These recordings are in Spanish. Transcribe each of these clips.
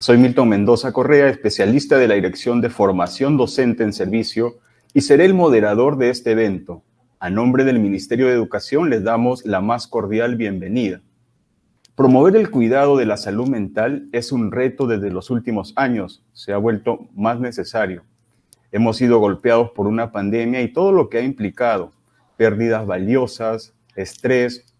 Soy Milton Mendoza Correa, especialista de la Dirección de Formación Docente en Servicio, y seré el moderador de este evento. A nombre del Ministerio de Educación les damos la más cordial bienvenida. Promover el cuidado de la salud mental es un reto desde los últimos años, se ha vuelto más necesario. Hemos sido golpeados por una pandemia y todo lo que ha implicado, pérdidas valiosas, estrés,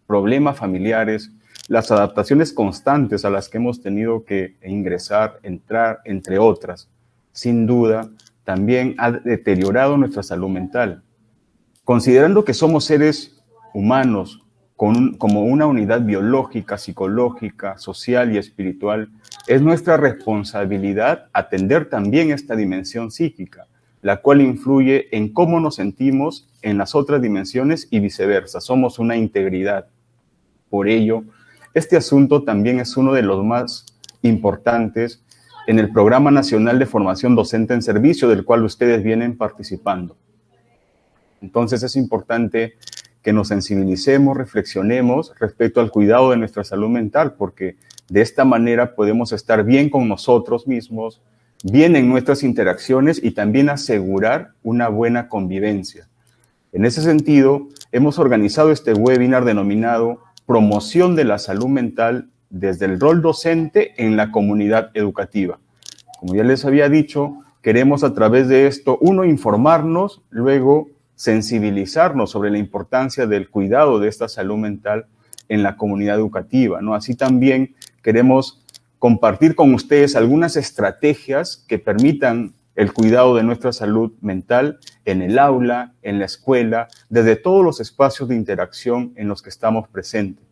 problemas familiares, las adaptaciones constantes a las que hemos tenido que ingresar, entrar, entre otras. Sin duda, también ha deteriorado nuestra salud mental. Considerando que somos seres humanos como una unidad biológica, psicológica, social y espiritual, es nuestra responsabilidad atender también esta dimensión psíquica, la cual influye en cómo nos sentimos en las otras dimensiones y viceversa. Somos una integridad. Por ello, este asunto también es uno de los más importantes en el Programa Nacional de Formación Docente en Servicio, del cual ustedes vienen participando. Entonces es importante que nos sensibilicemos, reflexionemos respecto al cuidado de nuestra salud mental, porque de esta manera podemos estar bien con nosotros mismos, bien en nuestras interacciones y también asegurar una buena convivencia. En ese sentido, hemos organizado este webinar denominado Promoción de la Salud Mental desde el rol docente en la comunidad educativa. Como ya les había dicho, queremos a través de esto, uno, informarnos, luego sensibilizarnos sobre la importancia del cuidado de esta salud mental en la comunidad educativa, ¿no? Así también queremos compartir con ustedes algunas estrategias que permitan el cuidado de nuestra salud mental en el aula, en la escuela, desde todos los espacios de interacción en los que estamos presentes.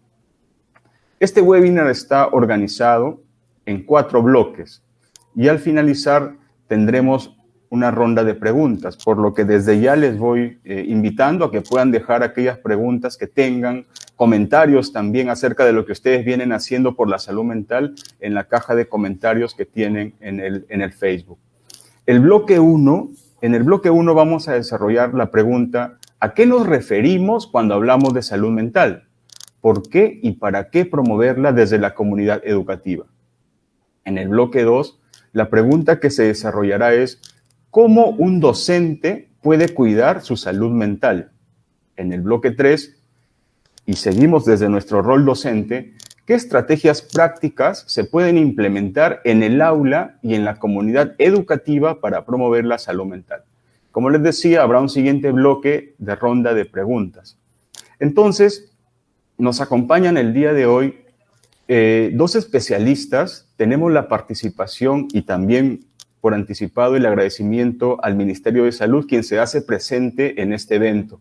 Este webinar está organizado en 4 bloques y al finalizar tendremos una ronda de preguntas, por lo que desde ya les voy invitando a que puedan dejar aquellas preguntas que tengan, comentarios también acerca de lo que ustedes vienen haciendo por la salud mental en la caja de comentarios que tienen en el Facebook. En el bloque 1 vamos a desarrollar la pregunta: ¿a qué nos referimos cuando hablamos de salud mental? ¿Por qué y para qué promoverla desde la comunidad educativa? En el bloque 2, la pregunta que se desarrollará es: ¿cómo un docente puede cuidar su salud mental? En el bloque 3, y seguimos desde nuestro rol docente, ¿qué estrategias prácticas se pueden implementar en el aula y en la comunidad educativa para promover la salud mental? Como les decía, habrá un siguiente bloque de ronda de preguntas. Entonces, nos acompañan el día de hoy 2 especialistas. Tenemos la participación y también por anticipado el agradecimiento al Ministerio de Salud, quien se hace presente en este evento.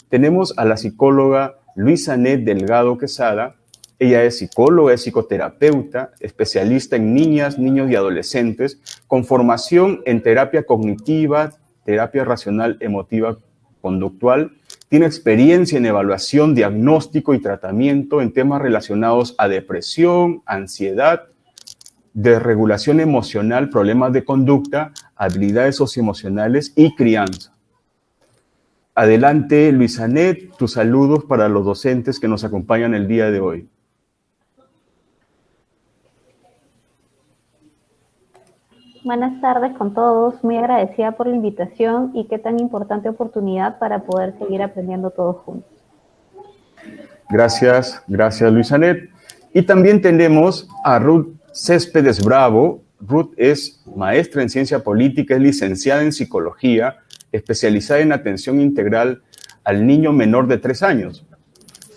Tenemos a la psicóloga Luisanet Delgado Quesada. Ella es psicóloga, es psicoterapeuta, especialista en niñas, niños y adolescentes, con formación en terapia cognitiva, terapia racional, emotiva, conductual. Tiene experiencia en evaluación, diagnóstico y tratamiento en temas relacionados a depresión, ansiedad, desregulación emocional, problemas de conducta, habilidades socioemocionales y crianza. Adelante, Luisanet, tus saludos para los docentes que nos acompañan el día de hoy. Buenas tardes con todos, muy agradecida por la invitación y qué tan importante oportunidad para poder seguir aprendiendo todos juntos. Gracias Luisanet. Y también tenemos a Ruth Céspedes Bravo. Ruth es maestra en ciencia política, es licenciada en psicología, especializada en atención integral al niño menor de 3 años,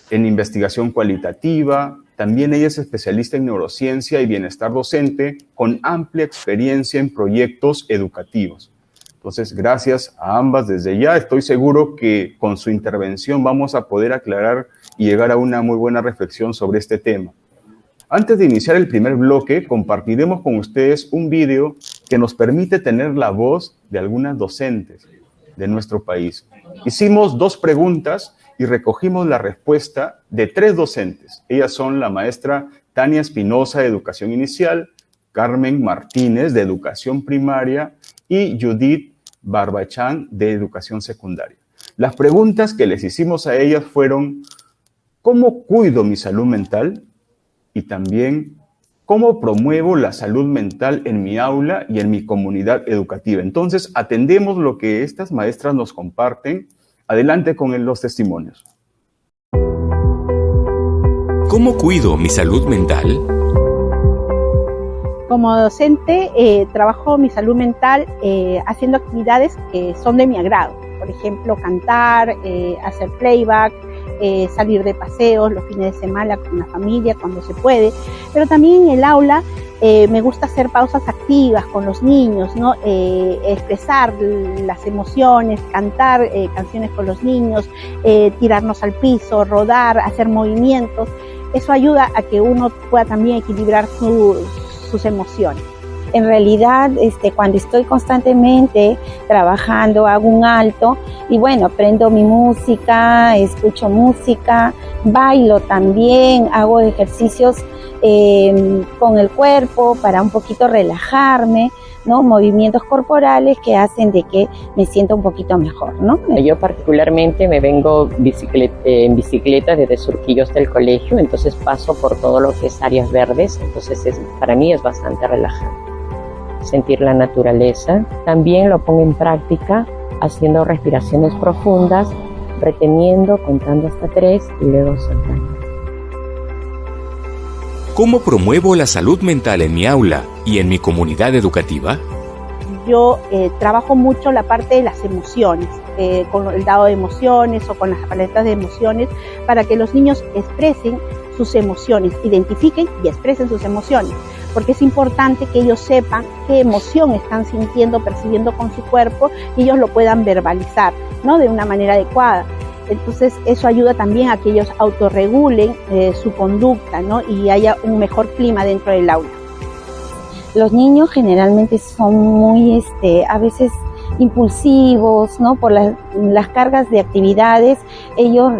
en investigación cualitativa. También ella es especialista en neurociencia y bienestar docente, con amplia experiencia en proyectos educativos. Entonces, gracias a ambas desde ya. Estoy seguro que con su intervención vamos a poder aclarar y llegar a una muy buena reflexión sobre este tema. Antes de iniciar el primer bloque, compartiremos con ustedes un video que nos permite tener la voz de algunas docentes de nuestro país. Hicimos 2 preguntas y recogimos la respuesta de 3 docentes. Ellas son la maestra Tania Espinosa, de Educación Inicial, Carmen Martínez, de Educación Primaria, y Judith Barbachán, de Educación Secundaria. Las preguntas que les hicimos a ellas fueron: ¿cómo cuido mi salud mental? Y también, ¿Cómo promuevo la salud mental en mi aula y en mi comunidad educativa? Entonces, atendemos lo que estas maestras nos comparten. Adelante con los testimonios. ¿Cómo cuido mi salud mental? Como docente, trabajo mi salud mental haciendo actividades que son de mi agrado. Por ejemplo, cantar, hacer playback, salir de paseos los fines de semana con la familia cuando se puede. Pero también en el aula me gusta hacer pausas activas con los niños, ¿no? Expresar las emociones, cantar canciones con los niños, tirarnos al piso, rodar, hacer movimientos. Eso ayuda a que uno pueda también equilibrar sus emociones. En realidad, cuando estoy constantemente trabajando, hago un alto y bueno, prendo mi música, escucho música, bailo también, hago ejercicios con el cuerpo para un poquito relajarme, ¿no? Movimientos corporales que hacen de que me sienta un poquito mejor, ¿no? Yo particularmente me vengo en bicicleta desde Surquillos del colegio, entonces paso por todo lo que es áreas verdes, entonces para mí es bastante relajante. Sentir la naturaleza. También lo pongo en práctica haciendo respiraciones profundas, reteniendo, contando hasta 3 y luego soltando. ¿Cómo promuevo la salud mental en mi aula y en mi comunidad educativa? Yo trabajo mucho la parte de las emociones, con el dado de emociones o con las paletas de emociones, para que los niños expresen sus emociones, identifiquen y expresen sus emociones, porque es importante que ellos sepan qué emoción están sintiendo, percibiendo con su cuerpo y ellos lo puedan verbalizar, ¿no? De una manera adecuada. Entonces eso ayuda también a que ellos autorregulen su conducta, ¿no? Y haya un mejor clima dentro del aula. Los niños generalmente son muy, a veces impulsivos, ¿no? Por las cargas de actividades, ellos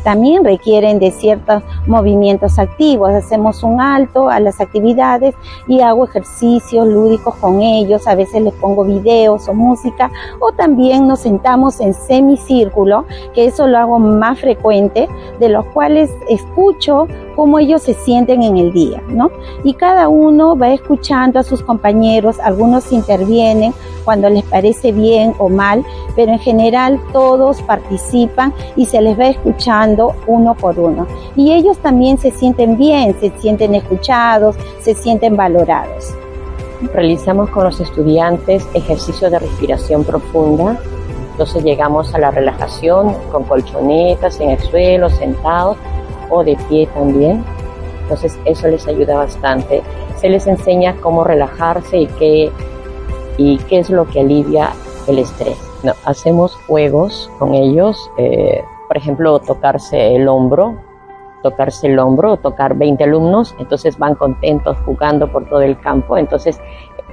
también requieren de ciertos movimientos activos. Hacemos un alto a las actividades y hago ejercicios lúdicos con ellos, a veces les pongo videos o música, o también nos sentamos en semicírculo, que eso lo hago más frecuente, de los cuales escucho cómo ellos se sienten en el día, ¿no? Y cada uno va escuchando a sus compañeros, algunos intervienen cuando les parece bien o mal, pero en general todos participan y se les va escuchando uno por uno. Y ellos también se sienten bien, se sienten escuchados, se sienten valorados. Realizamos con los estudiantes ejercicios de respiración profunda, entonces llegamos a la relajación con colchonetas en el suelo, sentados o de pie también, entonces eso les ayuda bastante. Se les enseña cómo relajarse y qué es lo que alivia el estrés. No, hacemos juegos con ellos, por ejemplo, tocarse el hombro o tocar 20 alumnos, entonces van contentos jugando por todo el campo, entonces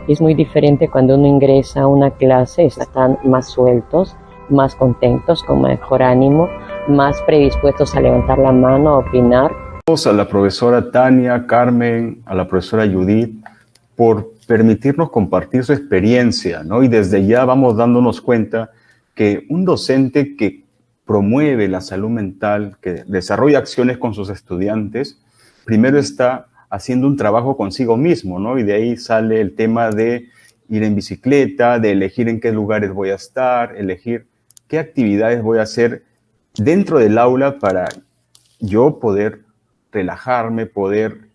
es muy diferente cuando uno ingresa a una clase, están más sueltos, más contentos, con mejor ánimo, más predispuestos a levantar la mano, a opinar. A la profesora Tania, Carmen, a la profesora Judith, por permitirnos compartir su experiencia, ¿no? Y desde ya vamos dándonos cuenta que un docente que promueve la salud mental, que desarrolla acciones con sus estudiantes, primero está haciendo un trabajo consigo mismo, ¿no? Y de ahí sale el tema de ir en bicicleta, de elegir en qué lugares voy a estar, elegir qué actividades voy a hacer dentro del aula para yo poder relajarme, poder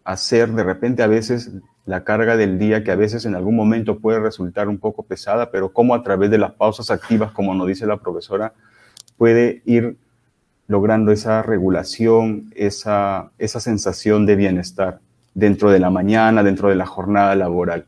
hacer de repente a veces la carga del día, que a veces en algún momento puede resultar un poco pesada, pero cómo a través de las pausas activas, como nos dice la profesora, puede ir logrando esa regulación, esa sensación de bienestar dentro de la mañana, dentro de la jornada laboral.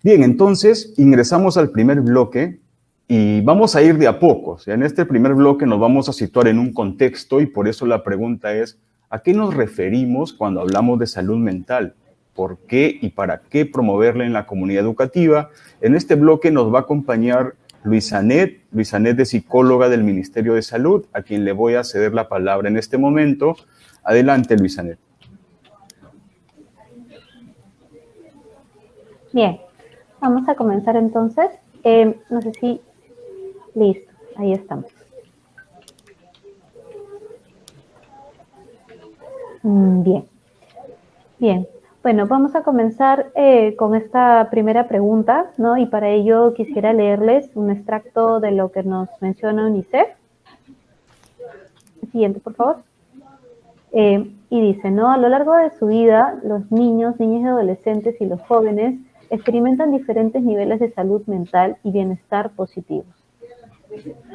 Bien, entonces ingresamos al primer bloque y vamos a ir de a poco. En este primer bloque nos vamos a situar en un contexto y por eso la pregunta es, ¿a qué nos referimos cuando hablamos de salud mental? ¿Por qué y para qué promoverla en la comunidad educativa? En este bloque nos va a acompañar Luisanet es psicóloga del Ministerio de Salud, a quien le voy a ceder la palabra en este momento. Adelante, Luisanet. Bien, vamos a comenzar entonces. No sé si... Listo, ahí estamos. Bien. Bueno, vamos a comenzar con esta primera pregunta, ¿no? Y para ello quisiera leerles un extracto de lo que nos menciona UNICEF. Siguiente, por favor. Y dice, ¿no? A lo largo de su vida, los niños, niñas y adolescentes y los jóvenes experimentan diferentes niveles de salud mental y bienestar positivos.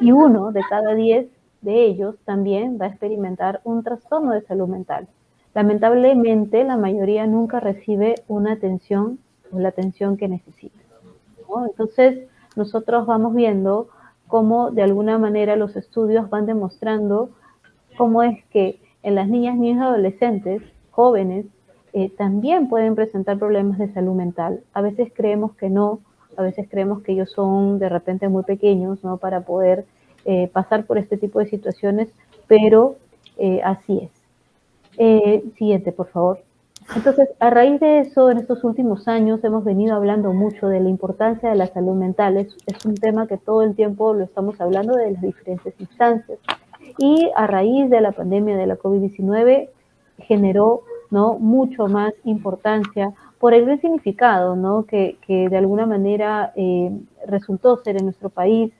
Y 1 de cada 10 de ellos también va a experimentar un trastorno de salud mental. Lamentablemente, la mayoría nunca recibe una atención o la atención que necesita, ¿no? Entonces, nosotros vamos viendo cómo de alguna manera los estudios van demostrando cómo es que en las niñas, niños y adolescentes, jóvenes, también pueden presentar problemas de salud mental. A veces creemos que no, a veces creemos que ellos son de repente muy pequeños, ¿no? Para poder pasar por este tipo de situaciones, pero así es. Siguiente, por favor. Entonces, a raíz de eso, en estos últimos años hemos venido hablando mucho de la importancia de la salud mental. Es un tema que todo el tiempo lo estamos hablando de las diferentes instancias. Y a raíz de la pandemia de la COVID-19 generó, ¿no?, mucho más importancia por el gran significado, ¿no?, que de alguna manera resultó ser en nuestro país,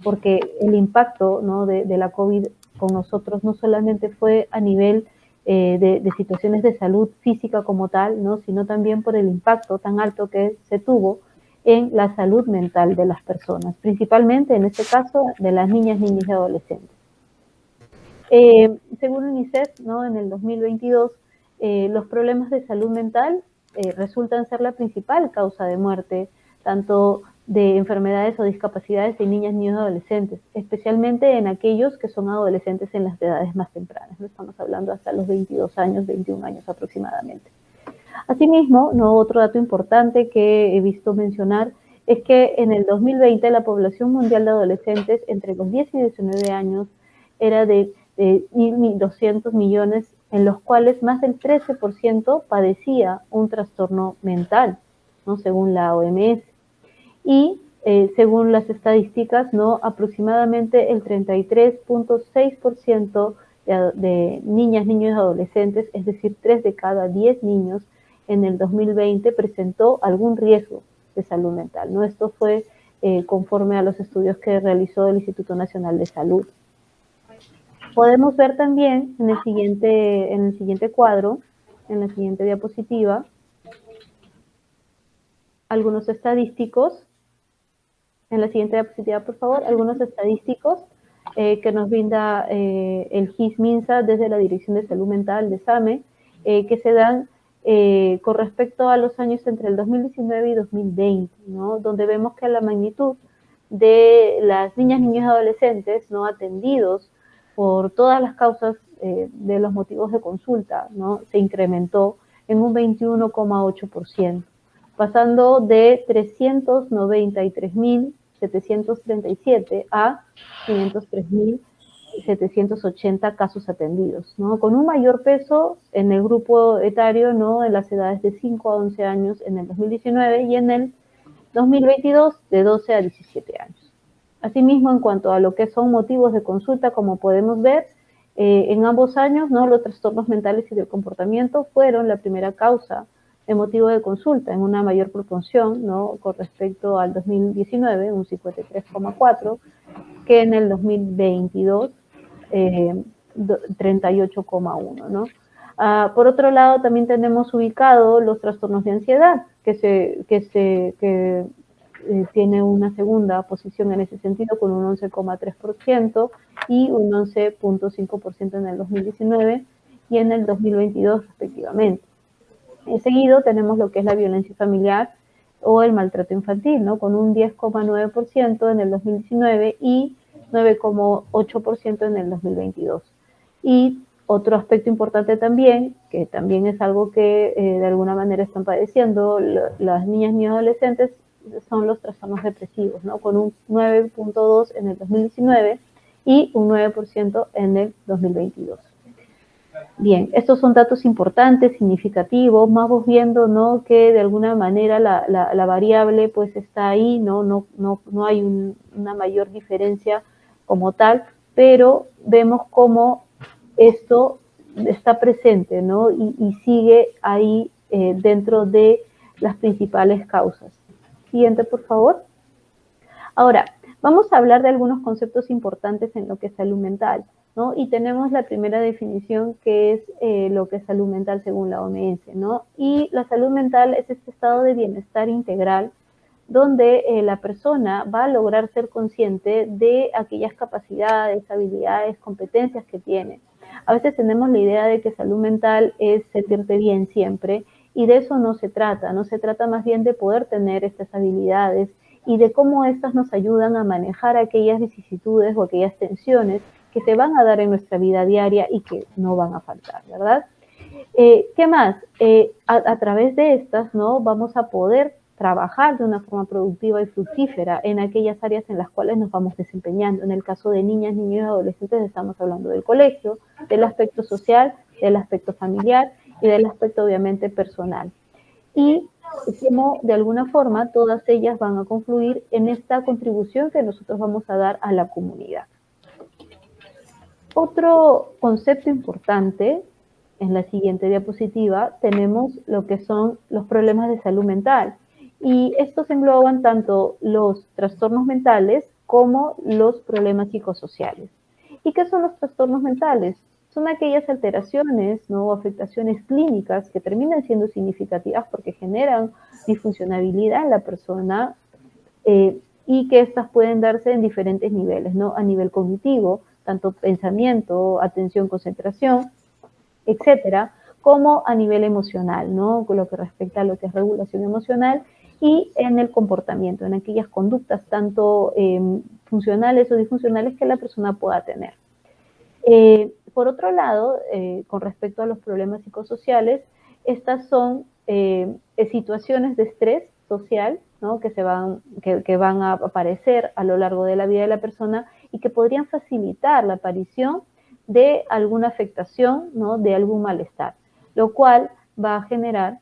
porque el impacto, ¿no?, de la COVID con nosotros no solamente fue a nivel de situaciones de salud física como tal, ¿no?, sino también por el impacto tan alto que se tuvo en la salud mental de las personas, principalmente en este caso de las niñas, niños y adolescentes. Según UNICEF, ¿no?, en el 2022, los problemas de salud mental resultan ser la principal causa de muerte, tanto de enfermedades o discapacidades en niñas, niños y adolescentes, especialmente en aquellos que son adolescentes en las edades más tempranas, ¿no? Estamos hablando hasta los 22 años, 21 años aproximadamente. Asimismo, ¿no?, otro dato importante que he visto mencionar es que en el 2020 la población mundial de adolescentes entre los 10 y 19 años era de 1.200 millones, en los cuales más del 13% padecía un trastorno mental, ¿no?, según la OMS. Y según las estadísticas, ¿no?, aproximadamente el 33.6% de niñas, niños y adolescentes, es decir, 3 de cada 10 niños en el 2020 presentó algún riesgo de salud mental, ¿no? Esto fue conforme a los estudios que realizó el Instituto Nacional de Salud. Podemos ver también en el siguiente cuadro, en la siguiente diapositiva, algunos estadísticos. En la siguiente diapositiva, por favor, algunos estadísticos que nos brinda el GIS-MINSA desde la Dirección de Salud Mental de SAME, que se dan con respecto a los años entre el 2019 y 2020, ¿no?, donde vemos que la magnitud de las niñas, niños y adolescentes no atendidos por todas las causas de los motivos de consulta, ¿no?, se incrementó en un 21,8%, pasando de 393.737 a 503.780 casos atendidos, ¿no?, con un mayor peso en el grupo etario, ¿no?, en las edades de 5 a 11 años en el 2019 y en el 2022 de 12 a 17 años. Asimismo, en cuanto a lo que son motivos de consulta, como podemos ver, en ambos años, ¿no?, los trastornos mentales y del comportamiento fueron la primera causa de motivo de consulta en una mayor proporción, ¿no?, con respecto al 2019, un 53,4%, que en el 2022, 38,1%, ¿no? Por otro lado, también tenemos ubicado los trastornos de ansiedad, que tiene una segunda posición en ese sentido con un 11,3% y un 11,5% en el 2019 y en el 2022 respectivamente. Seguido tenemos lo que es la violencia familiar o el maltrato infantil, ¿no?, con un 10,9% en el 2019 y 9,8% en el 2022. Y otro aspecto importante también, que también es algo que de alguna manera están padeciendo las niñas, niños y adolescentes, son los trastornos depresivos, ¿no?, con un 9,2% en el 2019 y un 9% en el 2022. Bien, estos son datos importantes, significativos, vamos viendo, ¿no?, que de alguna manera la variable pues está ahí, no hay una mayor diferencia como tal, pero vemos cómo esto está presente, ¿no?, y sigue ahí dentro de las principales causas. Siguiente, por favor. Ahora, vamos a hablar de algunos conceptos importantes en lo que es salud mental, ¿no? Y tenemos la primera definición, que es lo que es salud mental según la OMS, ¿no? Y la salud mental es este estado de bienestar integral donde la persona va a lograr ser consciente de aquellas capacidades, habilidades, competencias que tiene. A veces tenemos la idea de que salud mental es sentirte bien siempre, y de eso no se trata más bien de poder tener estas habilidades y de cómo estas nos ayudan a manejar aquellas vicisitudes o aquellas tensiones que se van a dar en nuestra vida diaria y que no van a faltar, ¿verdad? ¿Qué más? A través de estas, ¿no? Vamos a poder trabajar de una forma productiva y fructífera en aquellas áreas en las cuales nos vamos desempeñando. En el caso de niñas, niños y adolescentes estamos hablando del colegio, del aspecto social, del aspecto familiar y del aspecto obviamente personal. Y como de alguna forma todas ellas van a confluir en esta contribución que nosotros vamos a dar a la comunidad. Otro concepto importante, en la siguiente diapositiva, tenemos lo que son los problemas de salud mental. Y estos engloban tanto los trastornos mentales como los problemas psicosociales. ¿Y qué son los trastornos mentales? Son aquellas alteraciones, ¿no?, o afectaciones clínicas que terminan siendo significativas porque generan disfuncionalidad en la persona y que estas pueden darse en diferentes niveles, ¿no? A nivel cognitivo, tanto pensamiento, atención, concentración, etcétera, como a nivel emocional, ¿no? Con lo que respecta a lo que es regulación emocional, y en el comportamiento, en aquellas conductas tanto funcionales o disfuncionales que la persona pueda tener. Por otro lado, con respecto a los problemas psicosociales, estas son situaciones de estrés social, ¿no?, que van a aparecer a lo largo de la vida de la persona y que podrían facilitar la aparición de alguna afectación, ¿no?, de algún malestar, lo cual va a generar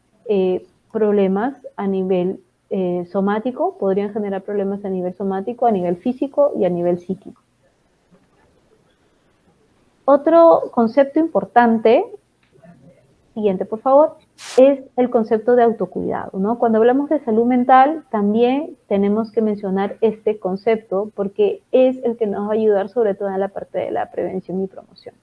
problemas a nivel somático, podrían generar problemas a nivel somático, a nivel físico y a nivel psíquico. Otro concepto importante, siguiente por favor, es el concepto de autocuidado, ¿no? Cuando hablamos de salud mental, también tenemos que mencionar este concepto porque es el que nos va a ayudar sobre todo en la parte de la prevención y promoción.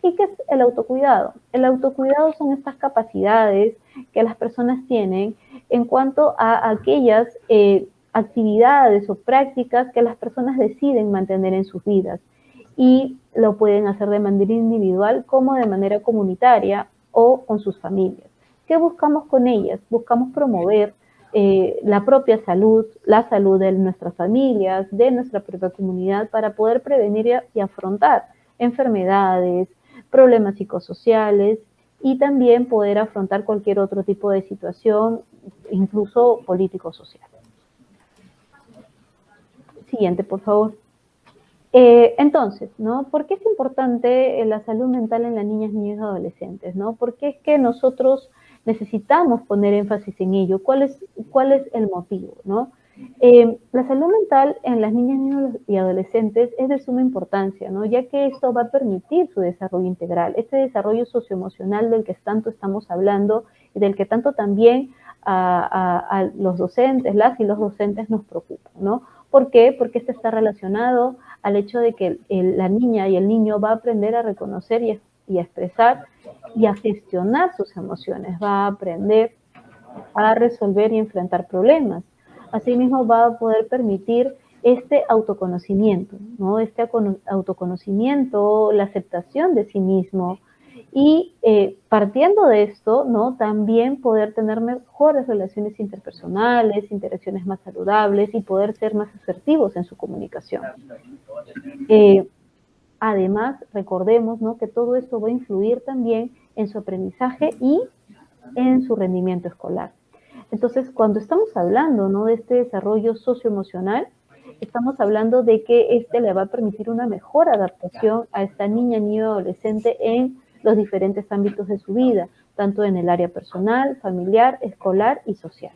¿Y qué es el autocuidado? El autocuidado son estas capacidades que las personas tienen en cuanto a aquellas actividades o prácticas que las personas deciden mantener en sus vidas, y lo pueden hacer de manera individual como de manera comunitaria o con sus familias. ¿Qué buscamos con ellas? Buscamos promover la propia salud, la salud de nuestras familias, de nuestra propia comunidad, para poder prevenir y afrontar enfermedades, problemas psicosociales y también poder afrontar cualquier otro tipo de situación, incluso político-social. Siguiente, por favor. Entonces, ¿no?, ¿por qué es importante la salud mental en las niñas, niños y adolescentes, ¿no? ¿Por qué es que nosotros necesitamos poner énfasis en ello? ¿Cuál es el motivo, ¿no? La salud mental en las niñas, niños y adolescentes es de suma importancia, ¿no?, ya que esto va a permitir su desarrollo integral, este desarrollo socioemocional del que tanto estamos hablando y del que tanto también a los docentes, las y los docentes nos preocupan, ¿no? ¿Por qué? Porque esto está relacionado al hecho de que la niña y el niño va a aprender a reconocer y a expresar y a gestionar sus emociones, va a aprender a resolver y enfrentar problemas. Asimismo, va a poder permitir este autoconocimiento, ¿no? Este autoconocimiento, la aceptación de sí mismo, y partiendo de esto, ¿no?, también poder tener mejores relaciones interpersonales, interacciones más saludables y poder ser más asertivos en su comunicación. Además, recordemos, ¿no?, que todo esto va a influir también en su aprendizaje y en su rendimiento escolar. Entonces, cuando estamos hablando, ¿no?, de este desarrollo socioemocional, estamos hablando de que este le va a permitir una mejor adaptación a esta niña, niño, adolescente en los diferentes ámbitos de su vida, tanto en el área personal, familiar, escolar y social.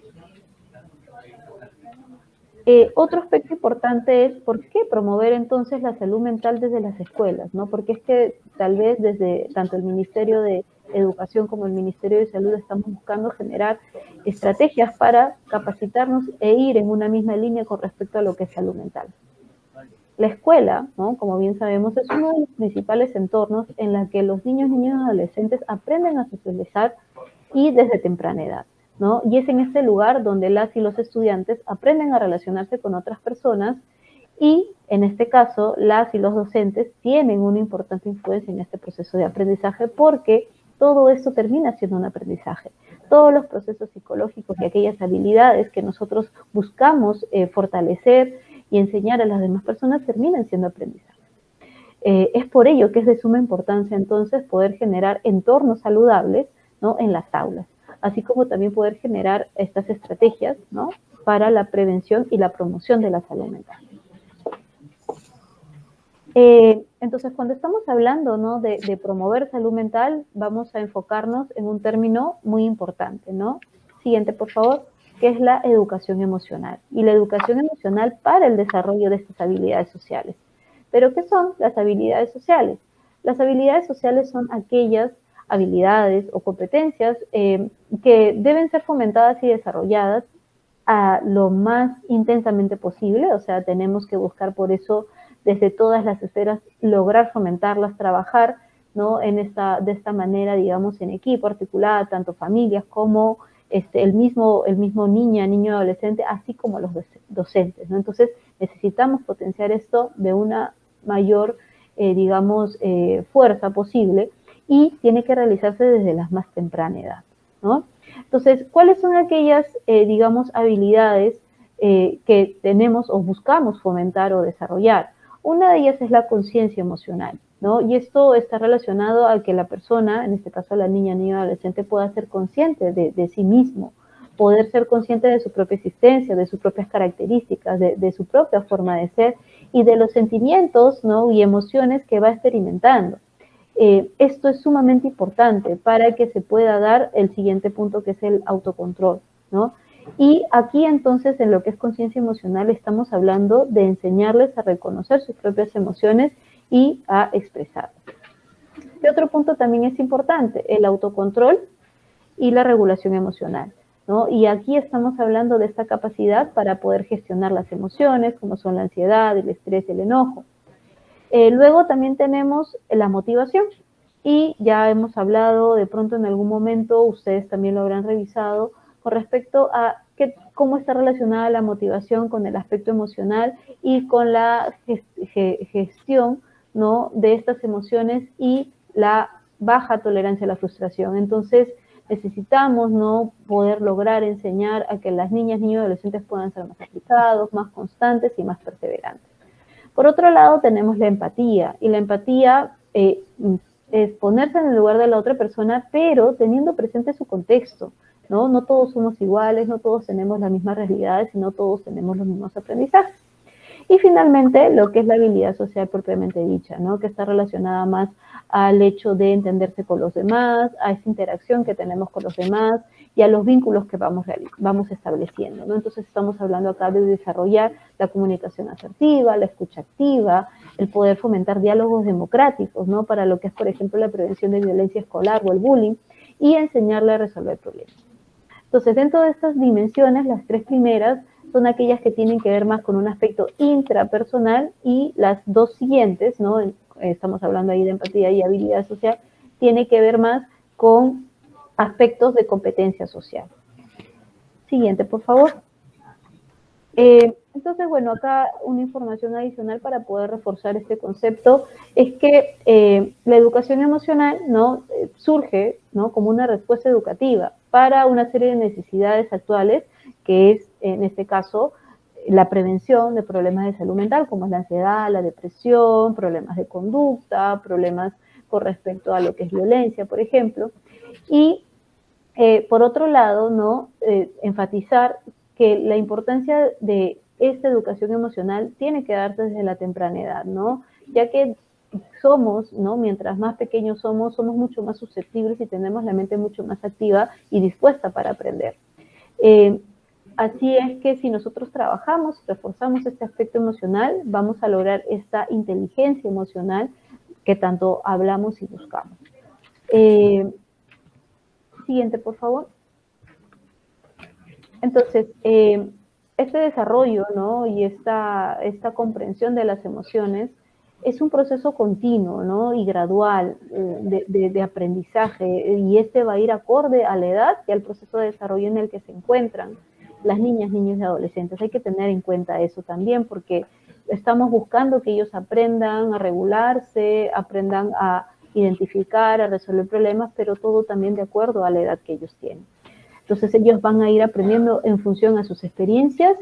Otro aspecto importante es por qué promover entonces la salud mental desde las escuelas, ¿no? Porque es que tal vez desde tanto el Ministerio de Educación como el Ministerio de Salud estamos buscando generar estrategias para capacitarnos e ir en una misma línea con respecto a lo que es salud mental. La escuela, ¿no?, como bien sabemos, es uno de los principales entornos en la que los niños, niñas y adolescentes aprenden a socializar y desde temprana edad, ¿no? Y es en este lugar donde las y los estudiantes aprenden a relacionarse con otras personas y, en este caso, las y los docentes tienen una importante influencia en este proceso de aprendizaje porque todo esto termina siendo un aprendizaje. Todos los procesos psicológicos y aquellas habilidades que nosotros buscamos fortalecer y enseñar a las demás personas terminan siendo aprendizaje. Es por ello que es de suma importancia entonces poder generar entornos saludables, ¿no?, en las aulas, así como también poder generar estas estrategias, ¿no?, para la prevención y la promoción de la salud mental. Entonces, cuando estamos hablando, ¿no?, de promover salud mental, vamos a enfocarnos en un término muy importante, ¿no? Siguiente, por favor, que es la educación emocional. Y la educación emocional para el desarrollo de estas habilidades sociales. ¿Pero qué son las habilidades sociales? Las habilidades sociales son aquellas habilidades o competencias que deben ser fomentadas y desarrolladas a lo más intensamente posible, o sea, tenemos que buscar por eso desde todas las esferas lograr fomentarlas, trabajar, ¿no?, de esta manera, digamos, en equipo, articulada, tanto familias como el mismo niño, adolescente, así como los docentes, ¿no? Entonces, necesitamos potenciar esto de una mayor, fuerza posible y tiene que realizarse desde la más temprana edad, ¿no? Entonces, ¿cuáles son aquellas, habilidades que tenemos o buscamos fomentar o desarrollar? Una de ellas es la conciencia emocional, ¿no? Y esto está relacionado a que la persona, en este caso la niña, niño, adolescente, pueda ser consciente de sí mismo, poder ser consciente de su propia existencia, de sus propias características, de su propia forma de ser y de los sentimientos, ¿no?, y emociones que va experimentando. Esto es sumamente importante para que se pueda dar el siguiente punto, que es el autocontrol, ¿no? Y aquí entonces, en lo que es conciencia emocional, estamos hablando de enseñarles a reconocer sus propias emociones y a expresarlas. ¿Qué otro punto también es importante? El autocontrol y la regulación emocional, ¿no? Y aquí estamos hablando de esta capacidad para poder gestionar las emociones, como son la ansiedad, el estrés y el enojo. Luego también tenemos la motivación, y ya hemos hablado de pronto en algún momento, ustedes también lo habrán revisado, con respecto a cómo está relacionada la motivación con el aspecto emocional y con la gestión, ¿no?, de estas emociones y la baja tolerancia a la frustración. Entonces, necesitamos, ¿no?, poder lograr enseñar a que las niñas, niños y adolescentes puedan ser más aplicados, más constantes y más perseverantes. Por otro lado, tenemos la empatía, y la empatía es ponerse en el lugar de la otra persona, pero teniendo presente su contexto, ¿no? No todos somos iguales, no todos tenemos las mismas realidades y no todos tenemos los mismos aprendizajes. Y finalmente, lo que es la habilidad social propiamente dicha, ¿no?, que está relacionada más al hecho de entenderse con los demás, a esa interacción que tenemos con los demás y a los vínculos que vamos estableciendo, ¿no? Entonces estamos hablando acá de desarrollar la comunicación asertiva, la escucha activa, el poder fomentar diálogos democráticos, ¿no?, para lo que es, por ejemplo, la prevención de violencia escolar o el bullying, y enseñarle a resolver problemas. Entonces, dentro de estas dimensiones, las tres primeras son aquellas que tienen que ver más con un aspecto intrapersonal, y las dos siguientes, ¿no?, estamos hablando ahí de empatía y habilidad social, tiene que ver más con aspectos de competencia social. Siguiente, por favor. Entonces, bueno, acá una información adicional para poder reforzar este concepto es que la educación emocional, ¿no?, surge, ¿no?, como una respuesta educativa para una serie de necesidades actuales, que es, en este caso, la prevención de problemas de salud mental, como es la ansiedad, la depresión, problemas de conducta, problemas con respecto a lo que es violencia, por ejemplo. Y, por otro lado, ¿no?, enfatizar que la importancia de esta educación emocional tiene que darse desde la temprana edad, ¿no?, ya que somos, ¿no?, mientras más pequeños somos mucho más susceptibles y tenemos la mente mucho más activa y dispuesta para aprender. Así es que si nosotros trabajamos, reforzamos este aspecto emocional, vamos a lograr esta inteligencia emocional que tanto hablamos y buscamos. Siguiente, por favor. Entonces, este desarrollo, ¿no? Y esta comprensión de las emociones es un proceso continuo, ¿no? Y gradual de aprendizaje, y este va a ir acorde a la edad y al proceso de desarrollo en el que se encuentran las niñas, niños y adolescentes. Hay que tener en cuenta eso también, porque estamos buscando que ellos aprendan a regularse, aprendan a identificar, a resolver problemas, pero todo también de acuerdo a la edad que ellos tienen. Entonces ellos van a ir aprendiendo en función a sus experiencias,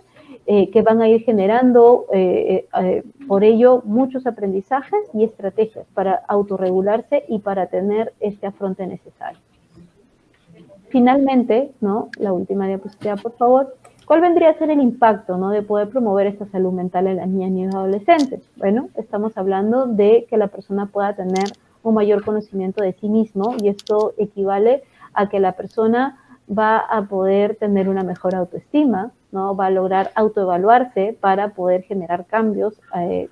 que van a ir generando por ello muchos aprendizajes y estrategias para autorregularse y para tener este afronte necesario. Finalmente, ¿no? La última diapositiva, por favor. ¿Cuál vendría a ser el impacto, ¿no? De poder promover esta salud mental en las niñas, niños y adolescentes? Bueno, estamos hablando de que la persona pueda tener un mayor conocimiento de sí mismo, y esto equivale a que la persona va a poder tener una mejor autoestima, ¿no? Va a lograr autoevaluarse para poder generar cambios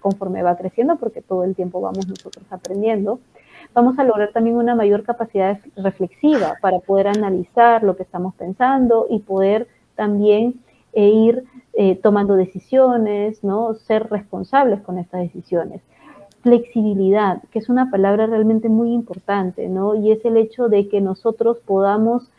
conforme va creciendo, porque todo el tiempo vamos nosotros aprendiendo. Vamos a lograr también una mayor capacidad reflexiva para poder analizar lo que estamos pensando y poder también ir tomando decisiones, ¿no? Ser responsables con estas decisiones. Flexibilidad, que es una palabra realmente muy importante, ¿no? Y es el hecho de que nosotros podamos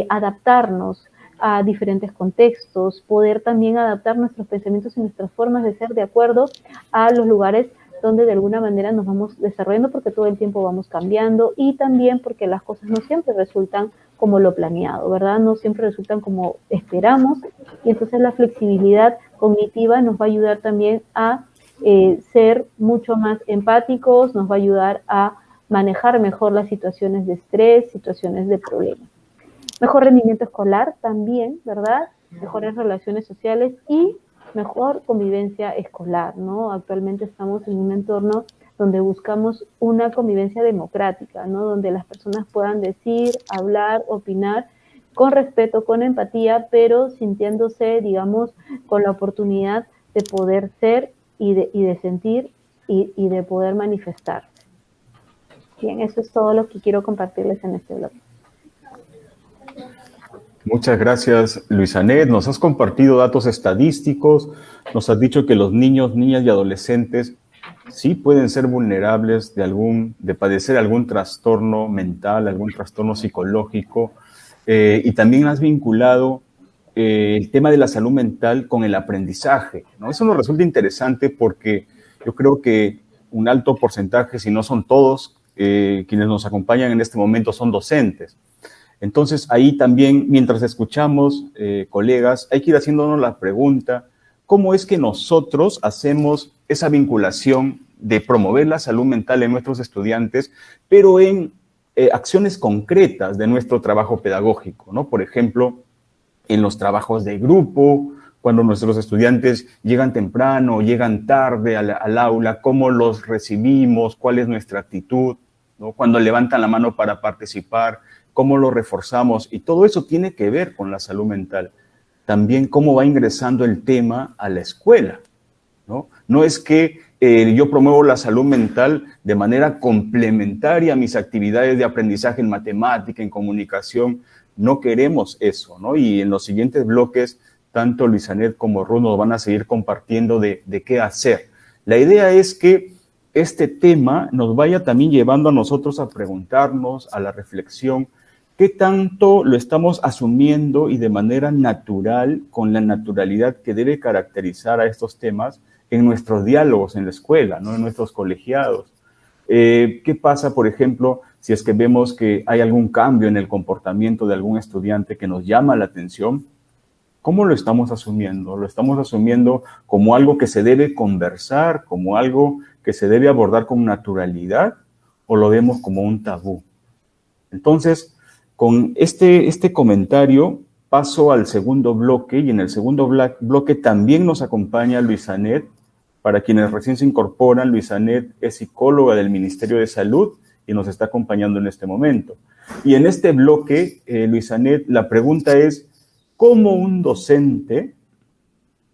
adaptarnos a diferentes contextos, poder también adaptar nuestros pensamientos y nuestras formas de ser de acuerdo a los lugares donde de alguna manera nos vamos desarrollando, porque todo el tiempo vamos cambiando, y también porque las cosas no siempre resultan como lo planeado, ¿verdad? No siempre resultan como esperamos, y entonces la flexibilidad cognitiva nos va a ayudar también a ser mucho más empáticos, nos va a ayudar a manejar mejor las situaciones de estrés, situaciones de problemas. Mejor rendimiento escolar también, ¿verdad? Mejores relaciones sociales y mejor convivencia escolar, ¿no? Actualmente estamos en un entorno donde buscamos una convivencia democrática, ¿no? Donde las personas puedan decir, hablar, opinar con respeto, con empatía, pero sintiéndose, digamos, con la oportunidad de poder ser y de sentir y de poder manifestarse. Bien, eso es todo lo que quiero compartirles en este blog. Muchas gracias, Luisanet. Nos has compartido datos estadísticos, nos has dicho que los niños, niñas y adolescentes sí pueden ser vulnerables de padecer algún trastorno mental, algún trastorno psicológico, y también has vinculado el tema de la salud mental con el aprendizaje, ¿no? Eso nos resulta interesante porque yo creo que un alto porcentaje, si no son todos, quienes nos acompañan en este momento son docentes. Entonces, ahí también, mientras escuchamos, colegas, hay que ir haciéndonos la pregunta, ¿cómo es que nosotros hacemos esa vinculación de promover la salud mental en nuestros estudiantes, pero en acciones concretas de nuestro trabajo pedagógico, ¿no? Por ejemplo, en los trabajos de grupo, cuando nuestros estudiantes llegan temprano o llegan tarde al aula, cómo los recibimos, cuál es nuestra actitud, ¿no? Cuando levantan la mano para participar, cómo lo reforzamos, y todo eso tiene que ver con la salud mental. También cómo va ingresando el tema a la escuela, ¿no? No es que yo promuevo la salud mental de manera complementaria a mis actividades de aprendizaje en matemática, en comunicación. No queremos eso, ¿no? Y en los siguientes bloques, tanto Luisanet como Ruth nos van a seguir compartiendo de qué hacer. La idea es que este tema nos vaya también llevando a nosotros a preguntarnos, a la reflexión, ¿qué tanto lo estamos asumiendo y de manera natural, con la naturalidad que debe caracterizar a estos temas en nuestros diálogos en la escuela, ¿no? En nuestros colegiados? ¿Qué pasa, por ejemplo, si es que vemos que hay algún cambio en el comportamiento de algún estudiante que nos llama la atención? ¿Cómo lo estamos asumiendo? ¿Lo estamos asumiendo como algo que se debe conversar, como algo que se debe abordar con naturalidad, o lo vemos como un tabú? Entonces, con este comentario paso al segundo bloque, y en el segundo bloque también nos acompaña Luisanet. Para quienes recién se incorporan, Luisanet es psicóloga del Ministerio de Salud y nos está acompañando en este momento. Y en este bloque, Luisanet, la pregunta es, ¿cómo un docente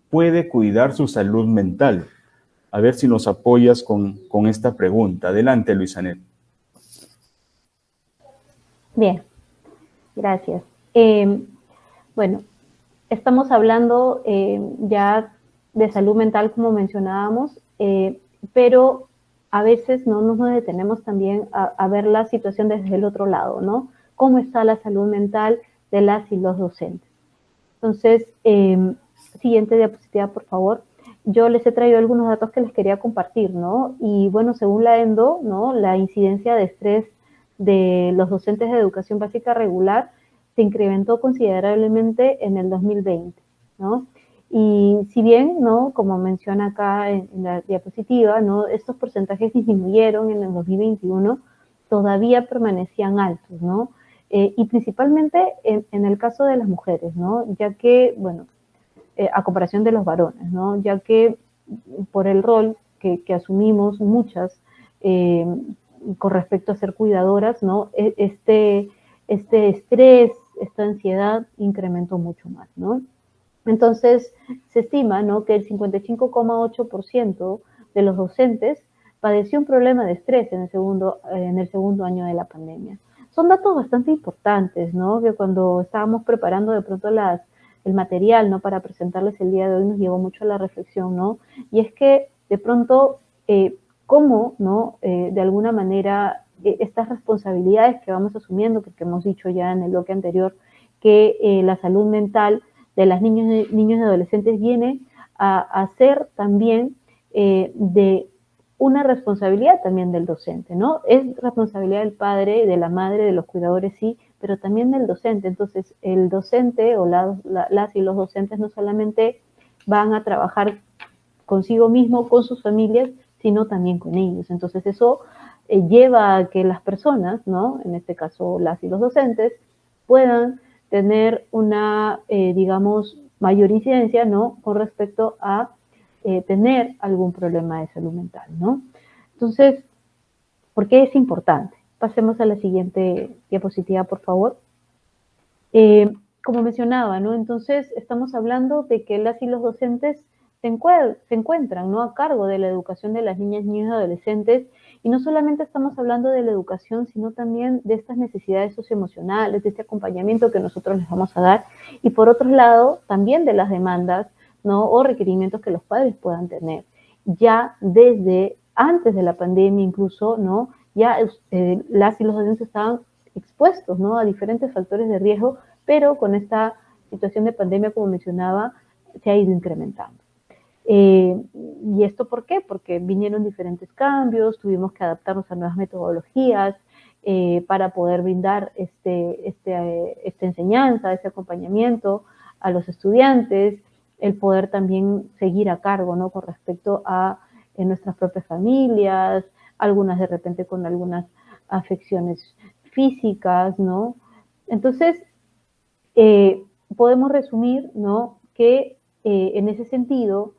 puede cuidar su salud mental? A ver si nos apoyas con esta pregunta. Adelante, Luisanet. Bien. Gracias. Bueno, estamos hablando ya de salud mental, como mencionábamos, pero a veces no nos detenemos también a ver la situación desde el otro lado, ¿no? ¿Cómo está la salud mental de las y los docentes? Entonces, siguiente diapositiva, por favor. Yo les he traído algunos datos que les quería compartir, ¿no? Y bueno, según la ENDO, ¿no? La incidencia de estrés de los docentes de educación básica regular se incrementó considerablemente en el 2020, ¿no? Y si bien, ¿no? Como menciona acá en la diapositiva, ¿no? Estos porcentajes disminuyeron en el 2021, todavía permanecían altos, ¿no? Y principalmente en el caso de las mujeres, ¿no? Ya que, bueno, a comparación de los varones, ¿no? Ya que por el rol que asumimos muchas con respecto a ser cuidadoras, ¿no? Este estrés, esta ansiedad incrementó mucho más, ¿no? Entonces, se estima, ¿no? Que el 55,8% de los docentes padeció un problema de estrés en el segundo año de la pandemia. Son datos bastante importantes, ¿no? Que cuando estábamos preparando de pronto el material, ¿no? Para presentarles el día de hoy nos llevó mucho a la reflexión, ¿no? Y es que de pronto, cómo, ¿no? De alguna manera, estas responsabilidades que vamos asumiendo, porque hemos dicho ya en el bloque anterior que la salud mental de las niños y adolescentes viene a ser también de una responsabilidad también del docente, ¿no? Es responsabilidad del padre, de la madre, de los cuidadores, sí, pero también del docente. Entonces, el docente o las y los docentes no solamente van a trabajar consigo mismo, con sus familias, sino también con ellos. Entonces, eso lleva a que las personas, ¿no? En este caso, las y los docentes, puedan tener una, digamos, mayor incidencia, ¿no? Con respecto a tener algún problema de salud mental, ¿no? Entonces, ¿por qué es importante? Pasemos a la siguiente diapositiva, por favor. Como mencionaba, ¿no? Entonces, estamos hablando de que las y los docentes se encuentran, ¿no? A cargo de la educación de las niñas, niños y adolescentes, y no solamente estamos hablando de la educación, sino también de estas necesidades socioemocionales, de este acompañamiento que nosotros les vamos a dar, y por otro lado, también de las demandas, ¿no? O requerimientos que los padres puedan tener. Ya desde antes de la pandemia incluso, ¿no? Ya las y los docentes estaban expuestos, ¿no? A diferentes factores de riesgo, pero con esta situación de pandemia, como mencionaba, se ha ido incrementando. ¿Y esto por qué? Porque vinieron diferentes cambios, tuvimos que adaptarnos a nuevas metodologías para poder brindar esta enseñanza, este acompañamiento a los estudiantes, el poder también seguir a cargo, ¿no? Con respecto a nuestras propias familias, algunas de repente con algunas afecciones físicas, ¿no? Entonces, podemos resumir, ¿no? Que en ese sentido,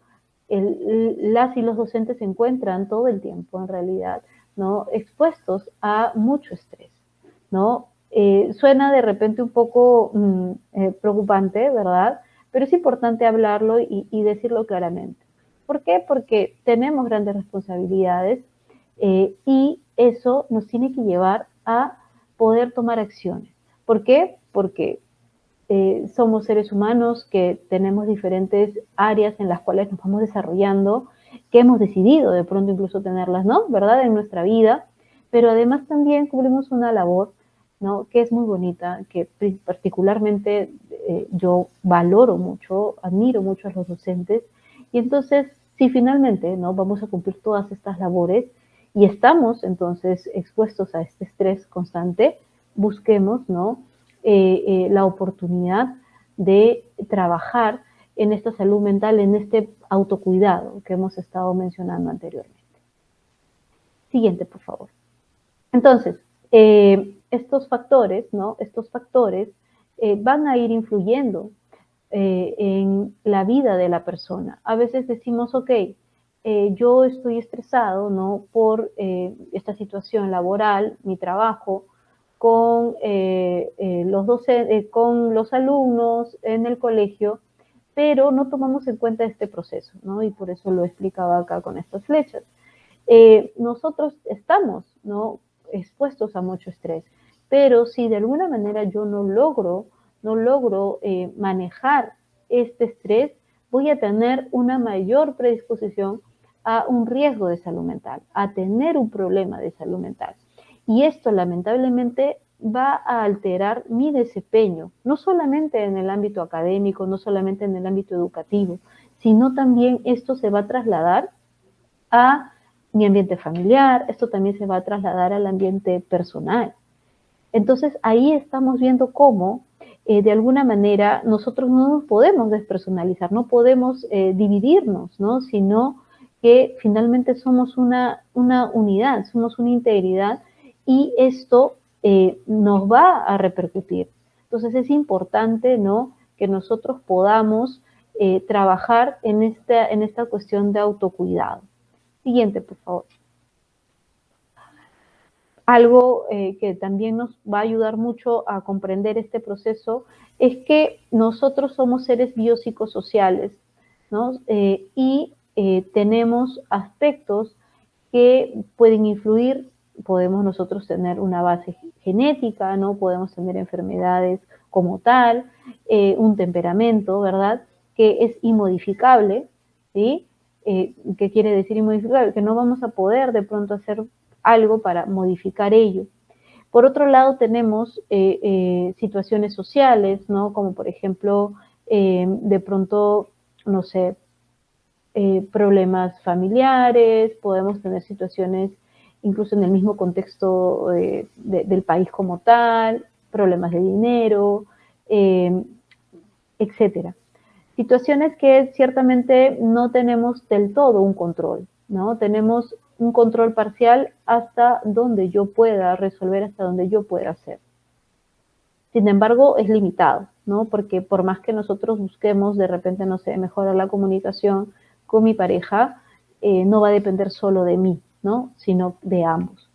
las y los docentes se encuentran todo el tiempo, en realidad, ¿no? Expuestos a mucho estrés, ¿no? Suena de repente un poco preocupante, ¿verdad? Pero es importante hablarlo y decirlo claramente. ¿Por qué? Porque tenemos grandes responsabilidades y eso nos tiene que llevar a poder tomar acciones. ¿Por qué? Porque somos seres humanos que tenemos diferentes áreas en las cuales nos vamos desarrollando, que hemos decidido de pronto incluso tenerlas, ¿no? ¿Verdad? En nuestra vida, pero además también cumplimos una labor, ¿no? Que es muy bonita, que particularmente yo valoro mucho, admiro mucho a los docentes, y entonces, si finalmente, ¿no? Vamos a cumplir todas estas labores y estamos entonces expuestos a este estrés constante, busquemos, ¿no? La oportunidad de trabajar en esta salud mental, en este autocuidado que hemos estado mencionando anteriormente. Siguiente, por favor. Entonces, estos factores, ¿no? Estos factores van a ir influyendo en la vida de la persona. A veces decimos, ok, yo estoy estresado, ¿no? Por esta situación laboral, mi trabajo, con con los alumnos en el colegio, pero no tomamos en cuenta este proceso, ¿no? Y por eso lo explicaba acá con estas flechas. Nosotros estamos, ¿no? Expuestos a mucho estrés. pero si de alguna manera yo no logro manejar este estrés, voy a tener una mayor predisposición a un riesgo de salud mental, a tener un problema de salud mental. Y esto lamentablemente va a alterar mi desempeño, no solamente en el ámbito académico, no solamente en el ámbito educativo, sino también esto se va a trasladar a mi ambiente familiar, esto también se va a trasladar al ambiente personal. Entonces ahí estamos viendo cómo de alguna manera nosotros no nos podemos despersonalizar, no podemos dividirnos, ¿no? Sino que finalmente somos una unidad, somos una integridad y esto nos va a repercutir. Entonces es importante, ¿no?, que nosotros podamos trabajar en esta cuestión de autocuidado. Siguiente, por favor. Algo que también nos va a ayudar mucho a comprender este proceso es que nosotros somos seres biopsicosociales, ¿no? Y tenemos aspectos que pueden influir. Podemos nosotros tener una base genética, ¿no? Podemos tener enfermedades como tal, un temperamento, ¿verdad?, que es inmodificable, ¿sí? ¿Qué quiere decir inmodificable? Que no vamos a poder de pronto hacer algo para modificar ello. Por otro lado, tenemos situaciones sociales, ¿no? Como por ejemplo, de pronto, no sé, problemas familiares, podemos tener situaciones incluso en el mismo contexto del país como tal, problemas de dinero, etcétera. Situaciones que ciertamente no tenemos del todo un control, ¿no? Tenemos un control parcial hasta donde yo pueda resolver, hasta donde yo pueda hacer. Sin embargo, es limitado, ¿no? Porque por más que nosotros busquemos, de repente, no sé, mejorar la comunicación con mi pareja, no va a depender solo de mí, ¿no?, sino de ambos.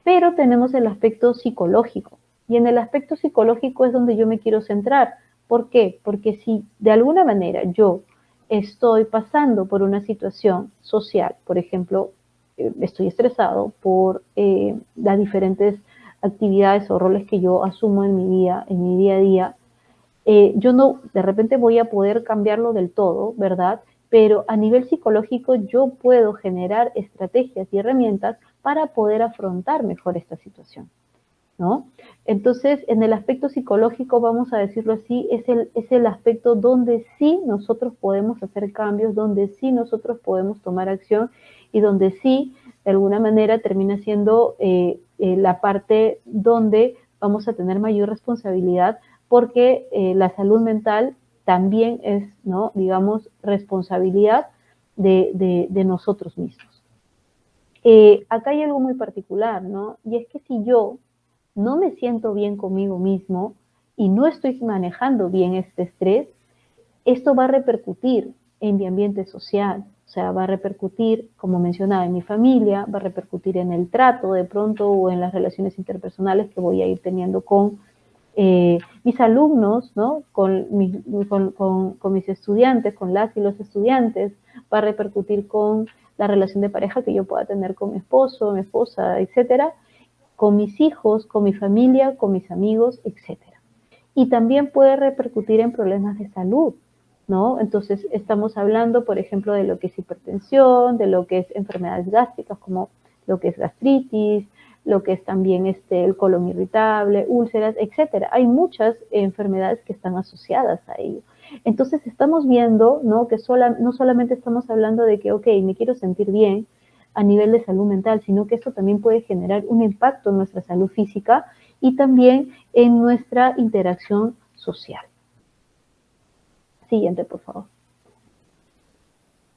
Pero tenemos el aspecto psicológico, y en el aspecto psicológico es donde yo me quiero centrar. ¿Por qué? Porque si de alguna manera yo estoy pasando por una situación social, por ejemplo, estoy estresado por las diferentes actividades o roles que yo asumo en mi día a día, yo no, de repente voy a poder cambiarlo del todo, ¿verdad? Pero a nivel psicológico yo puedo generar estrategias y herramientas para poder afrontar mejor esta situación, ¿no? Entonces, en el aspecto psicológico, vamos a decirlo así, es el aspecto donde sí nosotros podemos hacer cambios, donde sí nosotros podemos tomar acción y donde sí, de alguna manera, termina siendo la parte donde vamos a tener mayor responsabilidad, porque la salud mental también es, ¿no?, digamos, responsabilidad de nosotros mismos. Acá hay algo muy particular, ¿no? Y es que si yo no me siento bien conmigo mismo y no estoy manejando bien este estrés, esto va a repercutir en mi ambiente social, o sea, va a repercutir, como mencionaba, en mi familia, va a repercutir en el trato de pronto o en las relaciones interpersonales que voy a ir teniendo con mis alumnos, ¿no?, con mis estudiantes, con las y los estudiantes, va a repercutir con la relación de pareja que yo pueda tener con mi esposo, mi esposa, etcétera, con mis hijos, con mi familia, con mis amigos, etcétera. Y también puede repercutir en problemas de salud, ¿no? Entonces, estamos hablando, por ejemplo, de lo que es hipertensión, de lo que es enfermedades gástricas, como lo que es gastritis, lo que es también el colon irritable, úlceras, etcétera. Hay muchas enfermedades que están asociadas a ello. Entonces, estamos viendo, ¿no?, que no solamente estamos hablando de que, ok, me quiero sentir bien a nivel de salud mental, sino que esto también puede generar un impacto en nuestra salud física y también en nuestra interacción social. Siguiente, por favor.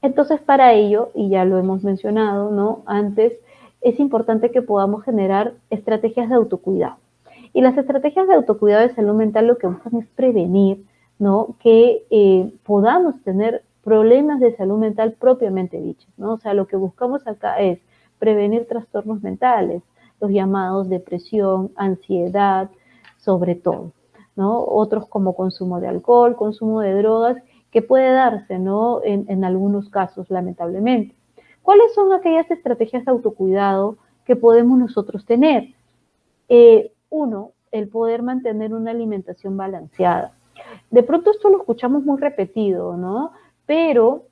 Entonces, para ello, y ya lo hemos mencionado, ¿no?, antes, es importante que podamos generar estrategias de autocuidado. Y las estrategias de autocuidado de salud mental lo que buscan es prevenir, ¿no?, que podamos tener problemas de salud mental propiamente dichos, ¿no? O sea, lo que buscamos acá es prevenir trastornos mentales, los llamados depresión, ansiedad, sobre todo, ¿no? Otros como consumo de alcohol, consumo de drogas, que puede darse, ¿no?, en algunos casos, lamentablemente. ¿Cuáles son aquellas estrategias de autocuidado que podemos nosotros tener? Uno, el poder mantener una alimentación balanceada. De pronto esto lo escuchamos muy repetido, ¿no? Pero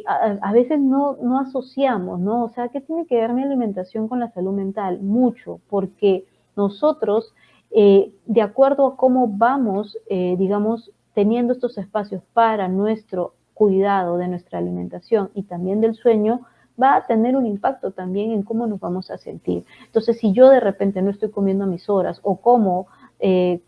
a veces no asociamos, ¿no? O sea, ¿qué tiene que ver mi alimentación con la salud mental? Mucho, porque nosotros, de acuerdo a cómo vamos, digamos, teniendo estos espacios para nuestro cuidado de nuestra alimentación y también del sueño, va a tener un impacto también en cómo nos vamos a sentir. Entonces, si yo de repente no estoy comiendo a mis horas o como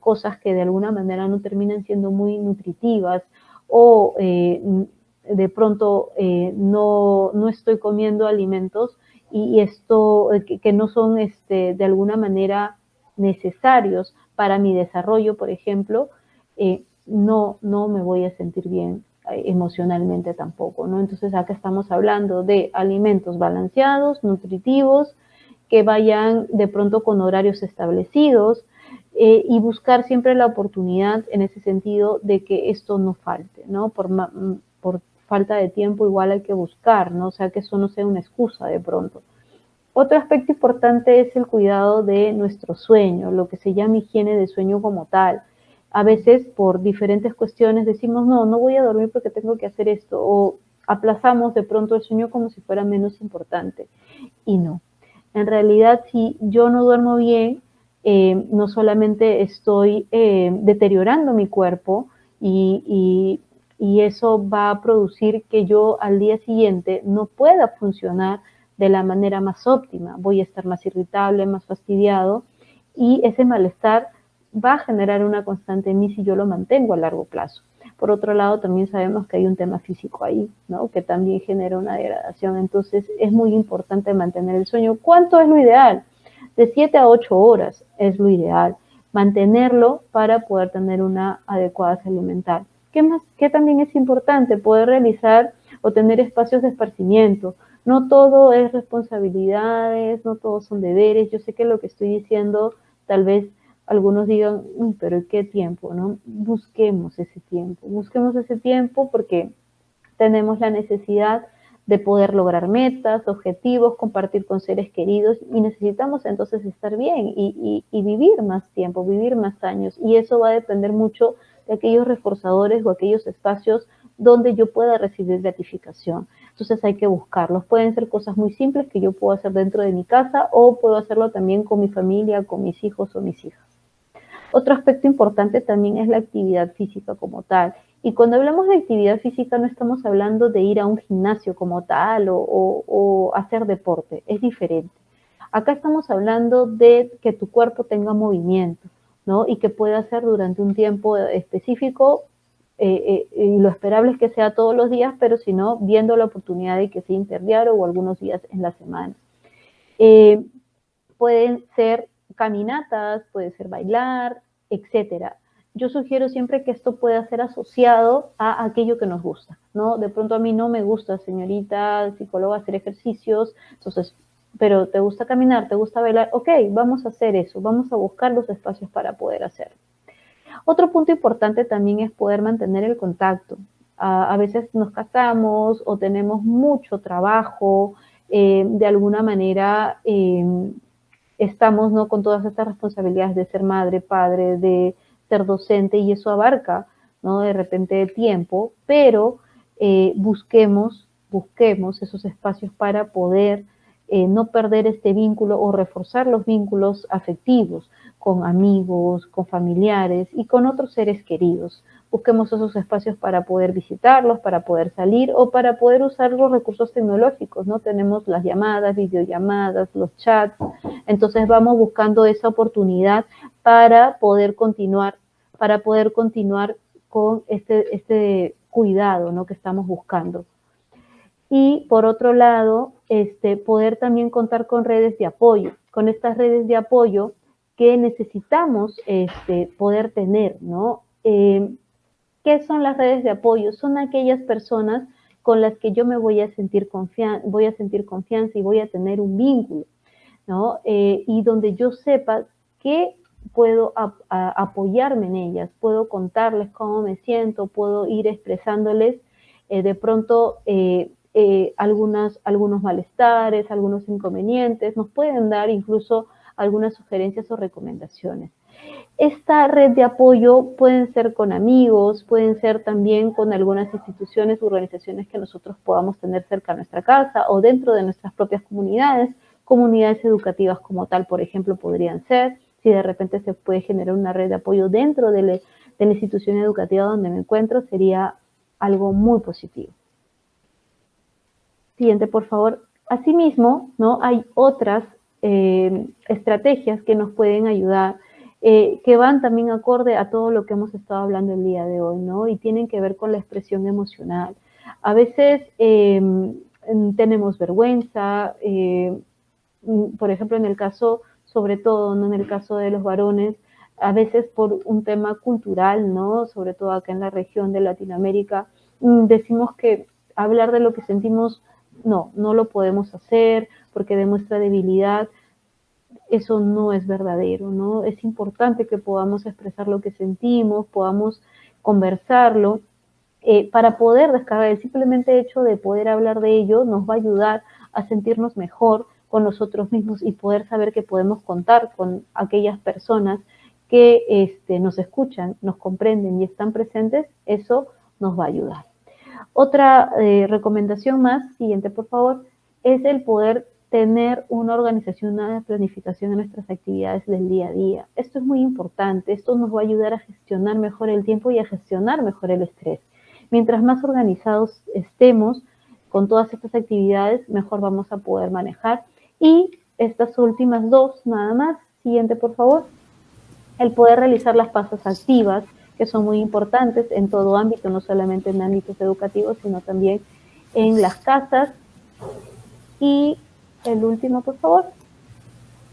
cosas que de alguna manera no terminan siendo muy nutritivas o de pronto no estoy comiendo alimentos y esto que no son de alguna manera necesarios para mi desarrollo, por ejemplo, no me voy a sentir bien emocionalmente tampoco, ¿no? Entonces acá estamos hablando de alimentos balanceados, nutritivos, que vayan de pronto con horarios establecidos y buscar siempre la oportunidad en ese sentido de que esto no falte, ¿no? Por falta de tiempo igual hay que buscar, ¿no? O sea, que eso no sea una excusa de pronto. Otro aspecto importante es el cuidado de nuestro sueño, lo que se llama higiene de sueño como tal. A veces por diferentes cuestiones decimos, no voy a dormir porque tengo que hacer esto, o aplazamos de pronto el sueño como si fuera menos importante. Y no. En realidad, si yo no duermo bien, no solamente estoy deteriorando mi cuerpo y eso va a producir que yo al día siguiente no pueda funcionar de la manera más óptima. Voy a estar más irritable, más fastidiado y ese malestar va a generar una constante en mí si yo lo mantengo a largo plazo. Por otro lado, también sabemos que hay un tema físico ahí, ¿no? Que también genera una degradación. Entonces, es muy importante mantener el sueño. ¿Cuánto es lo ideal? De 7 a 8 horas es lo ideal. Mantenerlo para poder tener una adecuada salud mental. ¿Qué más? ¿Qué también es importante? Poder realizar o tener espacios de esparcimiento. No todo es responsabilidades, no todos son deberes. Yo sé que lo que estoy diciendo tal vez algunos digan, pero ¿qué tiempo? ¿No? Busquemos ese tiempo porque tenemos la necesidad de poder lograr metas, objetivos, compartir con seres queridos y necesitamos entonces estar bien y vivir más tiempo, vivir más años y eso va a depender mucho de aquellos reforzadores o aquellos espacios donde yo pueda recibir gratificación. Entonces hay que buscarlos. Pueden ser cosas muy simples que yo puedo hacer dentro de mi casa o puedo hacerlo también con mi familia, con mis hijos o mis hijas. Otro aspecto importante también es la actividad física como tal. Y cuando hablamos de actividad física no estamos hablando de ir a un gimnasio como tal o hacer deporte, es diferente. Acá estamos hablando de que tu cuerpo tenga movimiento, ¿no? Y que pueda hacer durante un tiempo específico, y lo esperable es que sea todos los días, pero si no, viendo la oportunidad de que sea interdiario o algunos días en la semana. Pueden ser caminatas, puede ser bailar, etcétera. Yo sugiero siempre que esto pueda ser asociado a aquello que nos gusta, ¿no? De pronto a mí no me gusta, señorita psicóloga, hacer ejercicios, entonces, pero ¿te gusta caminar? ¿Te gusta bailar? Ok, vamos a hacer eso, vamos a buscar los espacios para poder hacerlo. Otro punto importante también es poder mantener el contacto. A veces nos casamos o tenemos mucho trabajo, de alguna manera estamos, ¿no?, con todas estas responsabilidades de ser madre, padre, de ser docente y eso abarca, ¿no?, de repente tiempo, pero busquemos esos espacios para poder no perder este vínculo o reforzar los vínculos afectivos con amigos, con familiares y con otros seres queridos. Busquemos esos espacios para poder visitarlos, para poder salir o para poder usar los recursos tecnológicos, ¿no? Tenemos las llamadas, videollamadas, los chats, entonces vamos buscando esa oportunidad para poder continuar con este cuidado, ¿no?, que estamos buscando. Y por otro lado, poder también contar con redes de apoyo, con estas redes de apoyo que necesitamos poder tener, ¿no? ¿Qué son las redes de apoyo? Son aquellas personas con las que yo me voy a sentir confianza y voy a tener un vínculo, ¿no? Y donde yo sepa que puedo apoyarme en ellas, puedo contarles cómo me siento, puedo ir expresándoles de pronto algunos malestares, algunos inconvenientes, nos pueden dar incluso algunas sugerencias o recomendaciones. Esta red de apoyo pueden ser con amigos, pueden ser también con algunas instituciones u organizaciones que nosotros podamos tener cerca de nuestra casa o dentro de nuestras propias comunidades educativas como tal, por ejemplo, podrían ser. Si de repente se puede generar una red de apoyo dentro de la institución educativa donde me encuentro, sería algo muy positivo. Siguiente, por favor. Asimismo, ¿no? Hay otras estrategias que nos pueden ayudar, que van también acorde a todo lo que hemos estado hablando el día de hoy, ¿no? Y tienen que ver con la expresión emocional. A veces tenemos vergüenza, por ejemplo, en el caso, sobre todo, ¿no? En el caso de los varones, a veces por un tema cultural, ¿no? Sobre todo acá en la región de Latinoamérica, decimos que hablar de lo que sentimos, no lo podemos hacer porque demuestra debilidad. Eso no es verdadero, ¿no? Es importante que podamos expresar lo que sentimos, podamos conversarlo, para poder descargar. El simplemente hecho de poder hablar de ello nos va a ayudar a sentirnos mejor con nosotros mismos y poder saber que podemos contar con aquellas personas que nos escuchan, nos comprenden y están presentes. Eso nos va a ayudar. Otra recomendación más, siguiente por favor, es el poder tener una organización, una planificación de nuestras actividades del día a día. Esto es muy importante, esto nos va a ayudar a gestionar mejor el tiempo y a gestionar mejor el estrés. Mientras más organizados estemos con todas estas actividades, mejor vamos a poder manejar. Y estas últimas dos, nada más, siguiente por favor, el poder realizar las pausas activas, que son muy importantes en todo ámbito, no solamente en ámbitos educativos, sino también en las casas. Y el último, por favor,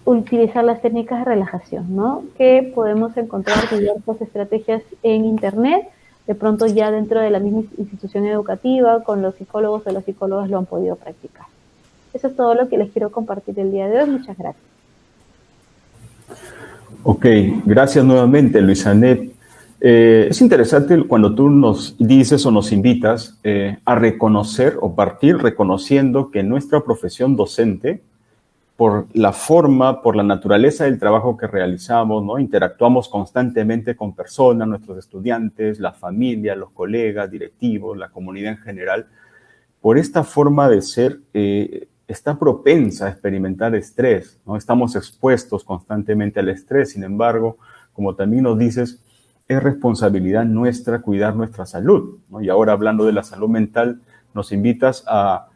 utilizar las técnicas de relajación, ¿no? Que podemos encontrar diversas estrategias en internet, de pronto ya dentro de la misma institución educativa, con los psicólogos o las psicólogas lo han podido practicar. Eso es todo lo que les quiero compartir el día de hoy. Muchas gracias. Ok, gracias nuevamente, Luisanet. Es interesante cuando tú nos dices o nos invitas a reconocer o partir reconociendo que nuestra profesión docente, por la forma, por la naturaleza del trabajo que realizamos, ¿no? Interactuamos constantemente con personas, nuestros estudiantes, la familia, los colegas, directivos, la comunidad en general. Por esta forma de ser, está propensa a experimentar estrés, ¿no? Estamos expuestos constantemente al estrés. Sin embargo, como también nos dices, es responsabilidad nuestra cuidar nuestra salud, ¿no? Y ahora, hablando de la salud mental, nos invitas a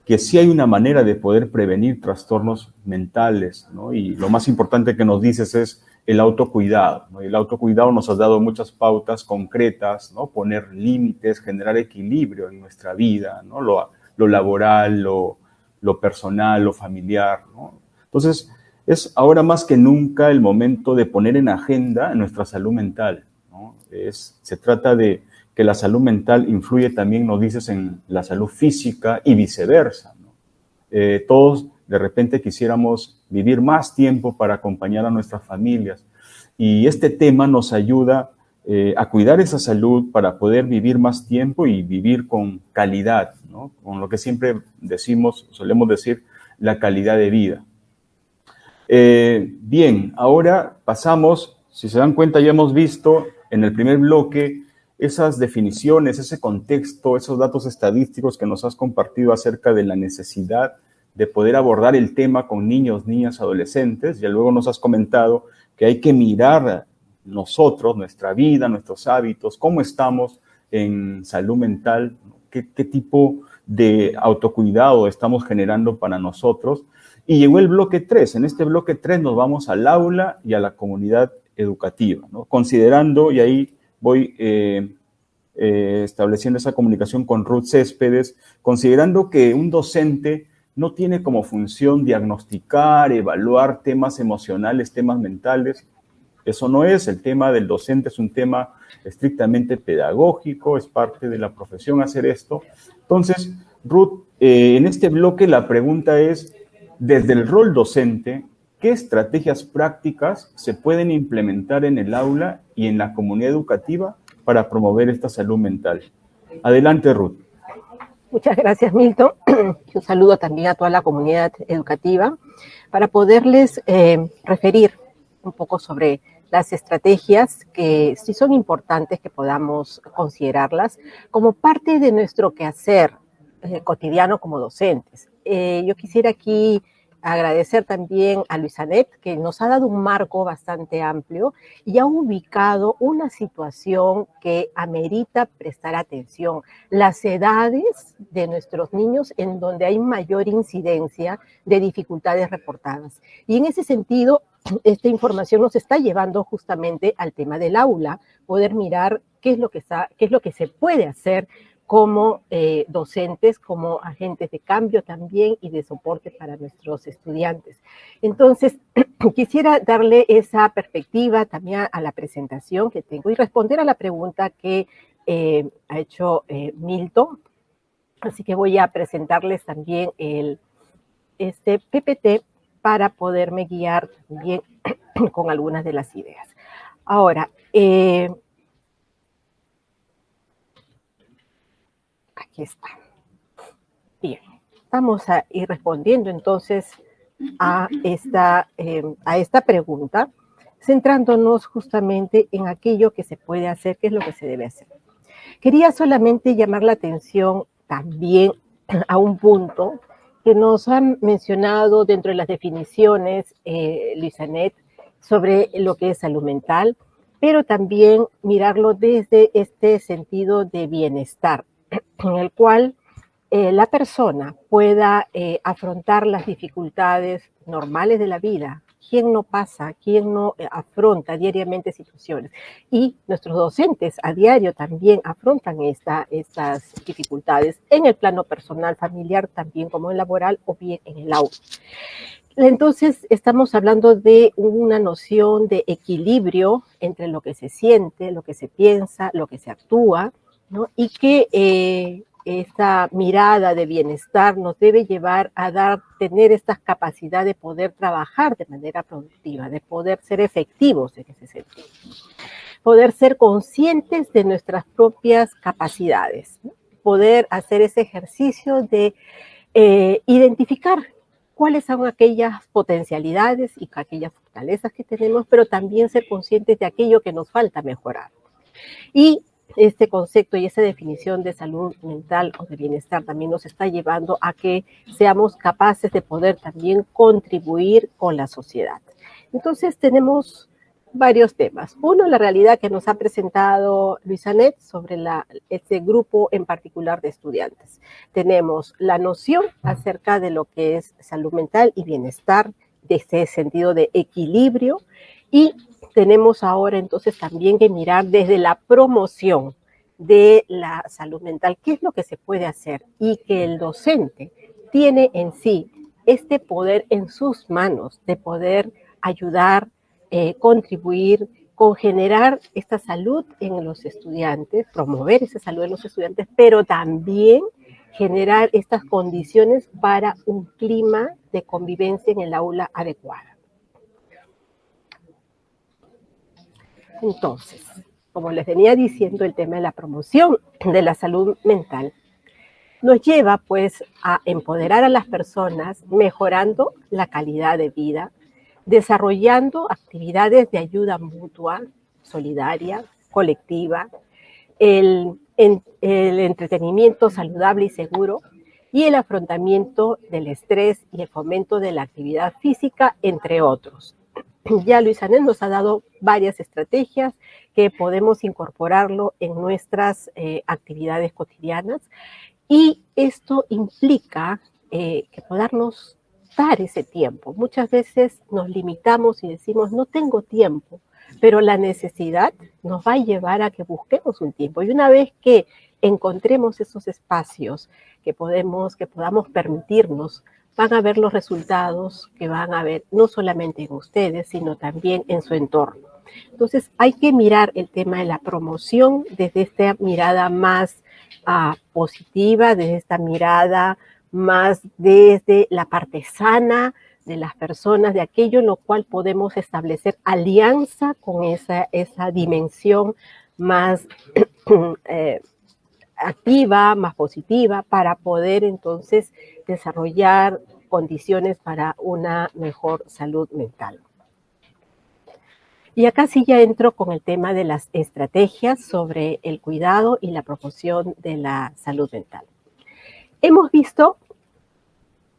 que sí hay una manera de poder prevenir trastornos mentales, ¿no? Y lo más importante que nos dices es el autocuidado, ¿no? Y el autocuidado nos has dado muchas pautas concretas, ¿no? Poner límites, generar equilibrio en nuestra vida, ¿no? Lo laboral, lo personal, lo familiar, ¿no? Entonces, es ahora más que nunca el momento de poner en agenda nuestra salud mental, ¿no? Se trata de que la salud mental influye también, nos dices, en la salud física y viceversa, ¿no? Todos de repente quisiéramos vivir más tiempo para acompañar a nuestras familias y este tema nos ayuda a cuidar esa salud para poder vivir más tiempo y vivir con calidad, ¿no? Con lo que siempre decimos, solemos decir, la calidad de vida. Bien, ahora pasamos, si se dan cuenta, ya hemos visto en el primer bloque esas definiciones, ese contexto, esos datos estadísticos que nos has compartido acerca de la necesidad de poder abordar el tema con niños, niñas, adolescentes. Ya luego nos has comentado que hay que mirar nosotros, nuestra vida, nuestros hábitos, cómo estamos en salud mental, qué tipo de autocuidado estamos generando para nosotros. Y llegó el bloque 3. En este bloque 3 nos vamos al aula y a la comunidad educativa, ¿no? Considerando, y ahí voy estableciendo esa comunicación con Ruth Céspedes, considerando que un docente no tiene como función diagnosticar, evaluar temas emocionales, temas mentales. Eso no es, el tema del docente es un tema estrictamente pedagógico, es parte de la profesión hacer esto. Entonces, Ruth, en este bloque la pregunta es, desde el rol docente, ¿qué estrategias prácticas se pueden implementar en el aula y en la comunidad educativa para promover esta salud mental? Adelante, Ruth. Muchas gracias, Milton. Un saludo también a toda la comunidad educativa para poderles referir un poco sobre las estrategias que sí son importantes que podamos considerarlas como parte de nuestro quehacer cotidiano como docentes. Yo quisiera aquí agradecer también a Luisanet, que nos ha dado un marco bastante amplio y ha ubicado una situación que amerita prestar atención. Las edades de nuestros niños en donde hay mayor incidencia de dificultades reportadas. Y en ese sentido, esta información nos está llevando justamente al tema del aula, poder mirar qué es lo que se puede hacer como docentes, como agentes de cambio también y de soporte para nuestros estudiantes. Entonces, quisiera darle esa perspectiva también a la presentación que tengo y responder a la pregunta que ha hecho Milton. Así que voy a presentarles también este PPT para poderme guiar también con algunas de las ideas. Ahora, aquí está. Bien, vamos a ir respondiendo entonces a esta pregunta, centrándonos justamente en aquello que se puede hacer, qué es lo que se debe hacer. Quería solamente llamar la atención también a un punto que nos han mencionado dentro de las definiciones, Luisanet, sobre lo que es salud mental, pero también mirarlo desde este sentido de bienestar, en el cual la persona pueda afrontar las dificultades normales de la vida. ¿Quién no pasa? ¿Quién no afronta diariamente situaciones? Y nuestros docentes a diario también afrontan estas dificultades en el plano personal, familiar, también como en laboral o bien en el aula. Entonces, estamos hablando de una noción de equilibrio entre lo que se siente, lo que se piensa, lo que se actúa, ¿no? Y que esta mirada de bienestar nos debe llevar a tener esta capacidad de poder trabajar de manera productiva, de poder ser efectivos en ese sentido, poder ser conscientes de nuestras propias capacidades, ¿no? Poder hacer ese ejercicio de identificar cuáles son aquellas potencialidades y aquellas fortalezas que tenemos, pero también ser conscientes de aquello que nos falta mejorar. Y este concepto y esa definición de salud mental o de bienestar también nos está llevando a que seamos capaces de poder también contribuir con la sociedad. Entonces tenemos varios temas. Uno, la realidad que nos ha presentado Luisanet sobre este grupo en particular de estudiantes. Tenemos la noción acerca de lo que es salud mental y bienestar, de ese sentido de equilibrio, y tenemos ahora entonces también que mirar desde la promoción de la salud mental, qué es lo que se puede hacer, y que el docente tiene en sí este poder en sus manos de poder ayudar, contribuir con generar esta salud en los estudiantes, promover esa salud en los estudiantes, pero también generar estas condiciones para un clima de convivencia en el aula adecuada. Entonces, como les venía diciendo, el tema de la promoción de la salud mental nos lleva pues a empoderar a las personas mejorando la calidad de vida, desarrollando actividades de ayuda mutua, solidaria, colectiva, el entretenimiento saludable y seguro y el afrontamiento del estrés y el fomento de la actividad física, entre otros. Ya Luisanet nos ha dado varias estrategias que podemos incorporarlo en nuestras actividades cotidianas, y esto implica que podernos dar ese tiempo. Muchas veces nos limitamos y decimos, no tengo tiempo, pero la necesidad nos va a llevar a que busquemos un tiempo. Y una vez que encontremos esos espacios que podamos permitirnos, van a ver los resultados que van a ver no solamente en ustedes, sino también en su entorno. Entonces hay que mirar el tema de la promoción desde esta mirada más positiva, desde esta mirada más desde la parte sana de las personas, de aquello en lo cual podemos establecer alianza con esa dimensión más activa, más positiva, para poder entonces desarrollar condiciones para una mejor salud mental. Y acá sí ya entro con el tema de las estrategias sobre el cuidado y la promoción de la salud mental. Hemos visto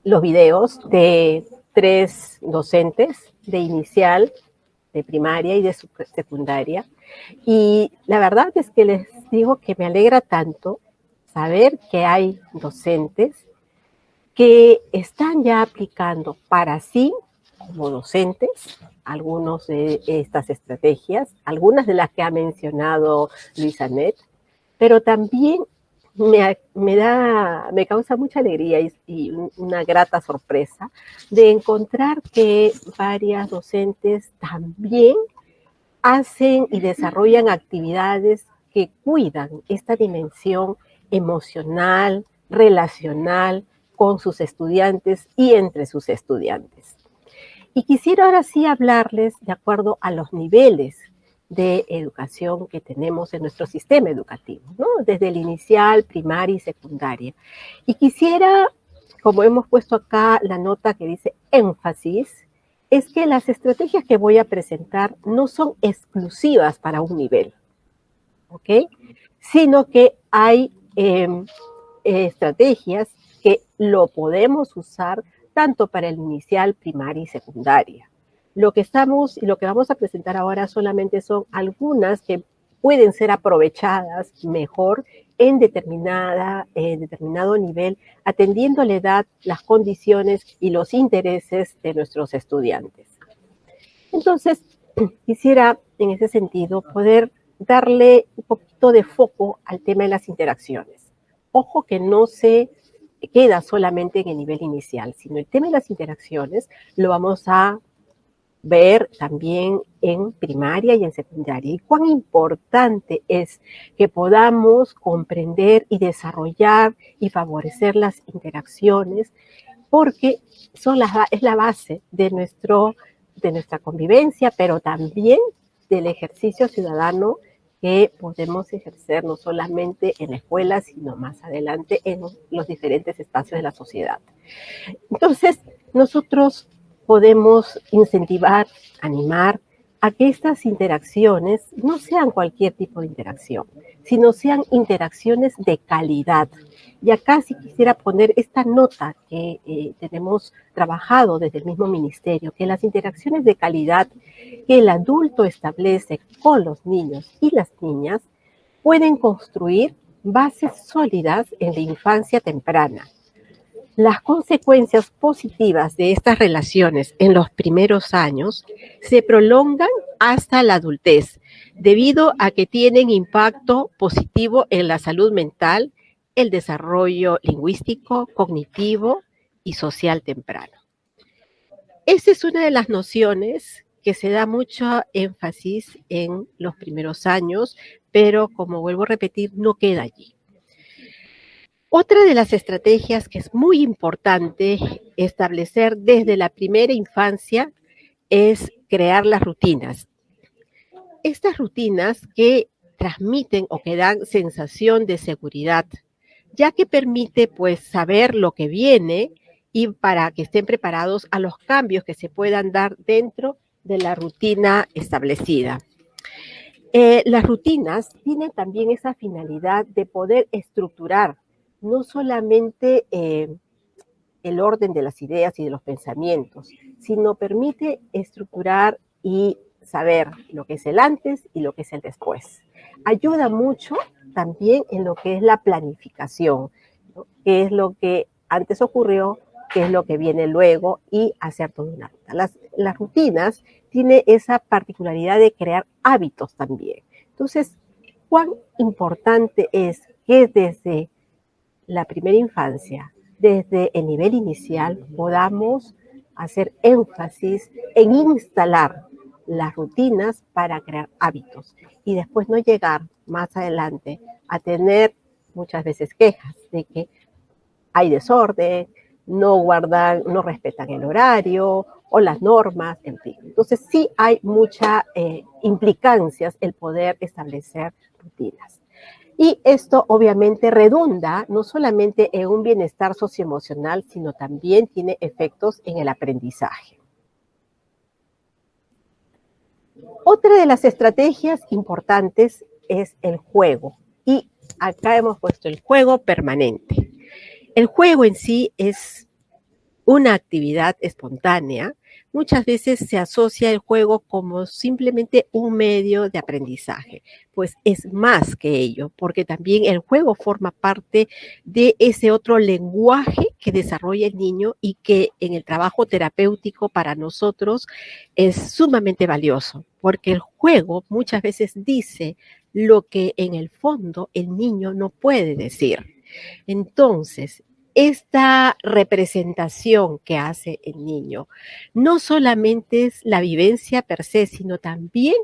los videos de 3 docentes de inicial, de primaria y de secundaria, y la verdad es que les digo que me alegra tanto saber que hay docentes que están ya aplicando para sí, como docentes, algunas de estas estrategias, algunas de las que ha mencionado Luisa Net, pero también me causa mucha alegría y una grata sorpresa de encontrar que varias docentes también hacen y desarrollan actividades que cuidan esta dimensión emocional, relacional con sus estudiantes y entre sus estudiantes. Y quisiera ahora sí hablarles de acuerdo a los niveles de educación que tenemos en nuestro sistema educativo, ¿no? Desde el inicial, primaria y secundaria. Y quisiera, como hemos puesto acá la nota que dice énfasis, es que las estrategias que voy a presentar no son exclusivas para un nivel, ¿ok? Sino que hay estrategias que lo podemos usar tanto para el inicial, primaria y secundaria. Lo que vamos a presentar ahora solamente son algunas que pueden ser aprovechadas mejor en determinado nivel, atendiendo la edad, las condiciones y los intereses de nuestros estudiantes. Entonces, quisiera en ese sentido poder darle un poquito de foco al tema de las interacciones. Ojo que no se queda solamente en el nivel inicial, sino el tema de las interacciones lo vamos a ver también en primaria y en secundaria. Y cuán importante es que podamos comprender y desarrollar y favorecer las interacciones, porque es la base de nuestra convivencia, pero también del ejercicio ciudadano que podemos ejercer no solamente en la escuela, sino más adelante en los diferentes espacios de la sociedad. Entonces, nosotros podemos incentivar, animar a que estas interacciones no sean cualquier tipo de interacción, sino sean interacciones de calidad. Y acá sí quisiera poner esta nota que tenemos trabajado desde el mismo ministerio, que las interacciones de calidad que el adulto establece con los niños y las niñas pueden construir bases sólidas en la infancia temprana. Las consecuencias positivas de estas relaciones en los primeros años se prolongan hasta la adultez, debido a que tienen impacto positivo en la salud mental, el desarrollo lingüístico, cognitivo y social temprano. Esta es una de las nociones que se da mucho énfasis en los primeros años, pero como vuelvo a repetir, no queda allí. Otra de las estrategias que es muy importante establecer desde la primera infancia es crear las rutinas. Estas rutinas que transmiten o que dan sensación de seguridad, ya que permite pues saber lo que viene y para que estén preparados a los cambios que se puedan dar dentro de la rutina establecida. Las rutinas tienen también esa finalidad de poder estructurar no solamente el orden de las ideas y de los pensamientos, sino permite estructurar y saber lo que es el antes y lo que es el después. Ayuda mucho también en lo que es la planificación, ¿no? Qué es lo que antes ocurrió, qué es lo que viene luego y hacer toda una ruta. Las rutinas tienen esa particularidad de crear hábitos también. Entonces, cuán importante es que desde la primera infancia, desde el nivel inicial, podamos hacer énfasis en instalar las rutinas para crear hábitos y después no llegar más adelante a tener muchas veces quejas de que hay desorden, no guardan, no respetan el horario o las normas, en fin. Entonces sí hay muchas implicancias el poder establecer rutinas. Y esto obviamente redunda no solamente en un bienestar socioemocional, sino también tiene efectos en el aprendizaje. Otra de las estrategias importantes es el juego. Y acá hemos puesto el juego permanente. El juego en sí es una actividad espontánea. Muchas veces se asocia el juego como simplemente un medio de aprendizaje, pues es más que ello, porque también el juego forma parte de ese otro lenguaje que desarrolla el niño y que en el trabajo terapéutico para nosotros es sumamente valioso, porque el juego muchas veces dice lo que en el fondo el niño no puede decir. Entonces, esta representación que hace el niño no solamente es la vivencia per se, sino también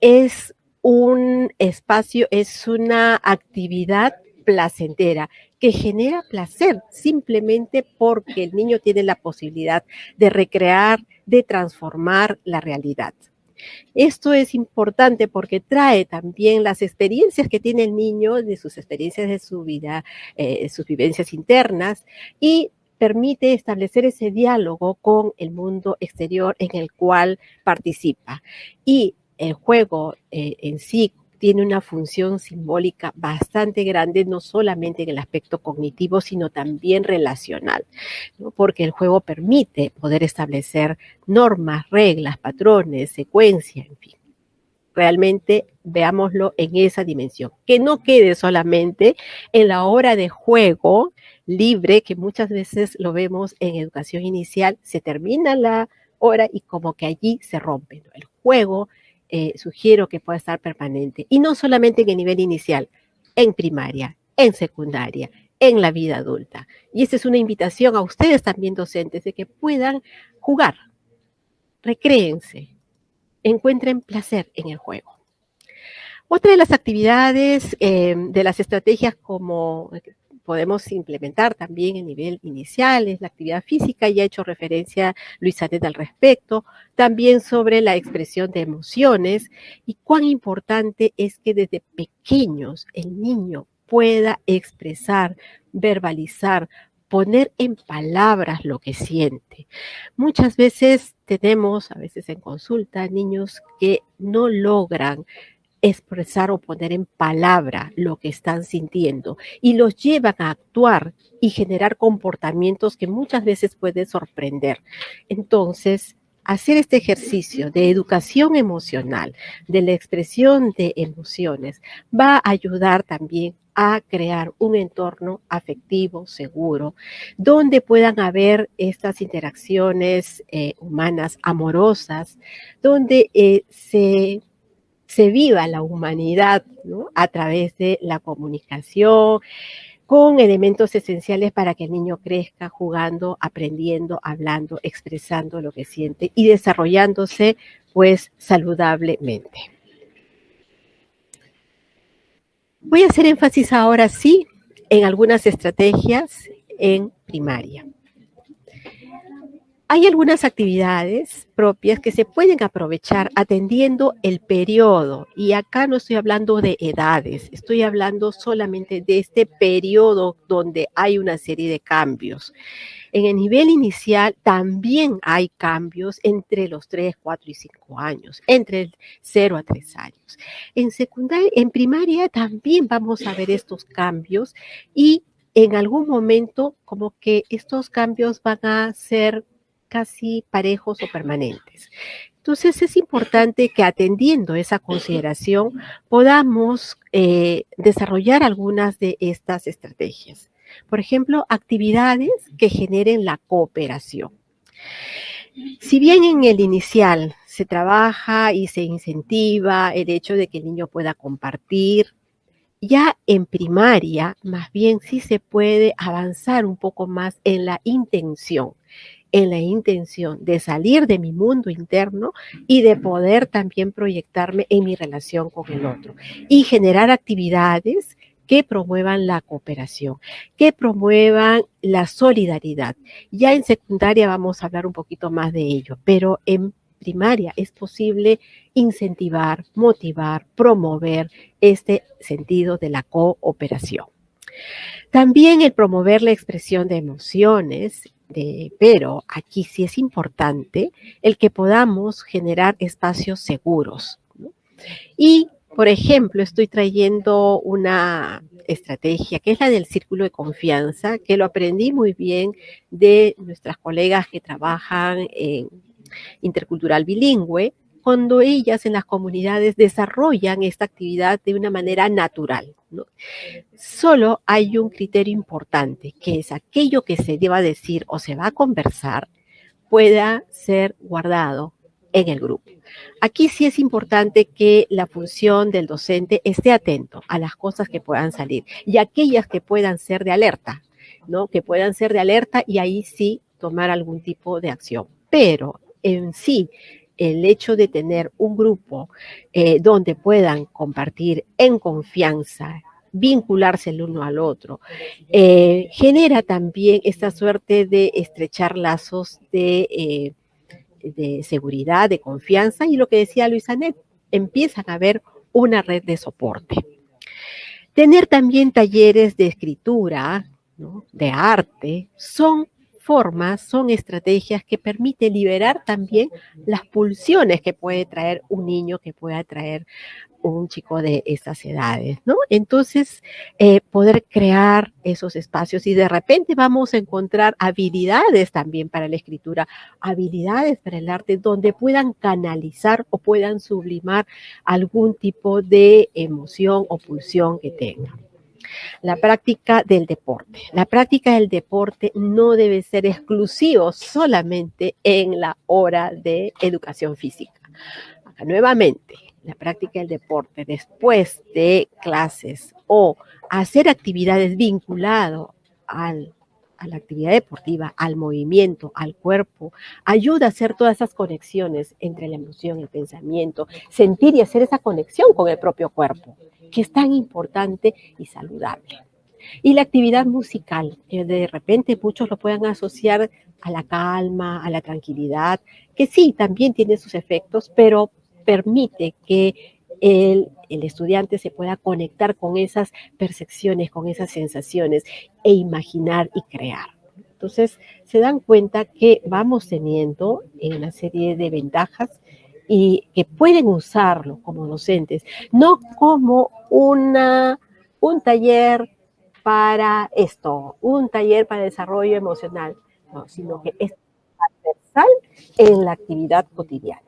es un espacio, es una actividad placentera que genera placer simplemente porque el niño tiene la posibilidad de recrear, de transformar la realidad. Esto es importante porque trae también las experiencias que tiene el niño, de sus experiencias de su vida, sus vivencias internas, y permite establecer ese diálogo con el mundo exterior en el cual participa. Y el juego en sí tiene una función simbólica bastante grande, no solamente en el aspecto cognitivo, sino también relacional, ¿no? Porque el juego permite poder establecer normas, reglas, patrones, secuencia, en fin. Realmente veámoslo en esa dimensión, que no quede solamente en la hora de juego libre, que muchas veces lo vemos en educación inicial, se termina la hora y como que allí se rompe, ¿no? El juego sugiero que pueda estar permanente, y no solamente en el nivel inicial, en primaria, en secundaria, en la vida adulta. Y esta es una invitación a ustedes también docentes de que puedan jugar, recréense, encuentren placer en el juego. Otra de las actividades, de las estrategias como podemos implementar también en nivel inicial es la actividad física, ya ha hecho referencia Luis Anet al respecto, también sobre la expresión de emociones y cuán importante es que desde pequeños el niño pueda expresar, verbalizar, poner en palabras lo que siente. Muchas veces tenemos, a veces en consulta, niños que no logran expresar o poner en palabra lo que están sintiendo y los llevan a actuar y generar comportamientos que muchas veces pueden sorprender. Entonces, hacer este ejercicio de educación emocional, de la expresión de emociones, va a ayudar también a crear un entorno afectivo, seguro, donde puedan haber estas interacciones humanas amorosas, donde se viva la humanidad, ¿no? A través de la comunicación, con elementos esenciales para que el niño crezca jugando, aprendiendo, hablando, expresando lo que siente y desarrollándose, pues, saludablemente. Voy a hacer énfasis ahora sí en algunas estrategias en primaria. Hay algunas actividades propias que se pueden aprovechar atendiendo el periodo, y acá no estoy hablando de edades, estoy hablando solamente de este periodo donde hay una serie de cambios. En el nivel inicial también hay cambios entre los 3, 4 y 5 años, entre el 0 a 3 años. En secundaria, en primaria también vamos a ver estos cambios y en algún momento como que estos cambios van a ser casi parejos o permanentes. Entonces es importante que atendiendo esa consideración podamos desarrollar algunas de estas estrategias. Por ejemplo, actividades que generen la cooperación. Si bien en el inicial se trabaja y se incentiva el hecho de que el niño pueda compartir, ya en primaria más bien sí se puede avanzar un poco más en la intención de salir de mi mundo interno y de poder también proyectarme en mi relación con el otro y generar actividades que promuevan la cooperación, que promuevan la solidaridad. Ya en secundaria vamos a hablar un poquito más de ello, pero en primaria es posible incentivar, motivar, promover este sentido de la cooperación. También el promover la expresión de emociones, pero aquí sí es importante el que podamos generar espacios seguros, ¿no? Y, por ejemplo, estoy trayendo una estrategia que es la del círculo de confianza, que lo aprendí muy bien de nuestras colegas que trabajan en intercultural bilingüe, cuando ellas en las comunidades desarrollan esta actividad de una manera natural, ¿no? Solo hay un criterio importante, que es aquello que se deba decir o se va a conversar pueda ser guardado en el grupo. Aquí sí es importante que la función del docente esté atento a las cosas que puedan salir y aquellas que puedan ser de alerta, ¿no? Que puedan ser de alerta y ahí sí tomar algún tipo de acción. Pero en sí, el hecho de tener un grupo donde puedan compartir en confianza, vincularse el uno al otro, genera también esta suerte de estrechar lazos de seguridad, de confianza, y lo que decía Luisa Net, empiezan a haber una red de soporte. Tener también talleres de escritura, ¿no?, de arte, son formas, son estrategias que permiten liberar también las pulsiones que puede traer un niño, que pueda traer un chico de estas edades, ¿no? Entonces, poder crear esos espacios y de repente vamos a encontrar habilidades también para la escritura, habilidades para el arte, donde puedan canalizar o puedan sublimar algún tipo de emoción o pulsión que tengan. La práctica del deporte. La práctica del deporte no debe ser exclusivo solamente en la hora de educación física. Acá nuevamente, la práctica del deporte después de clases o hacer actividades vinculadas a la actividad deportiva, al movimiento, al cuerpo, ayuda a hacer todas esas conexiones entre la emoción, el pensamiento, sentir y hacer esa conexión con el propio cuerpo, que es tan importante y saludable. Y la actividad musical, que de repente muchos lo puedan asociar a la calma, a la tranquilidad, que sí, también tiene sus efectos, pero permite que el estudiante se pueda conectar con esas percepciones, con esas sensaciones e imaginar y crear. Entonces, se dan cuenta que vamos teniendo una serie de ventajas y que pueden usarlo como docentes, no como un taller para esto, un taller para desarrollo emocional, no, sino que es transversal en la actividad cotidiana.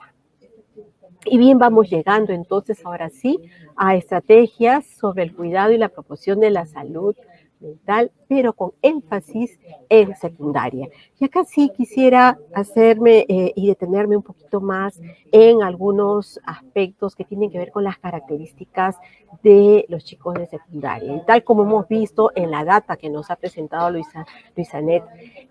Y bien, vamos llegando entonces ahora sí a estrategias sobre el cuidado y la promoción de la salud mental, pero con énfasis en secundaria. Y acá sí quisiera hacerme y detenerme un poquito más en algunos aspectos que tienen que ver con las características de los chicos de secundaria. Y tal como hemos visto en la data que nos ha presentado Luisa Net,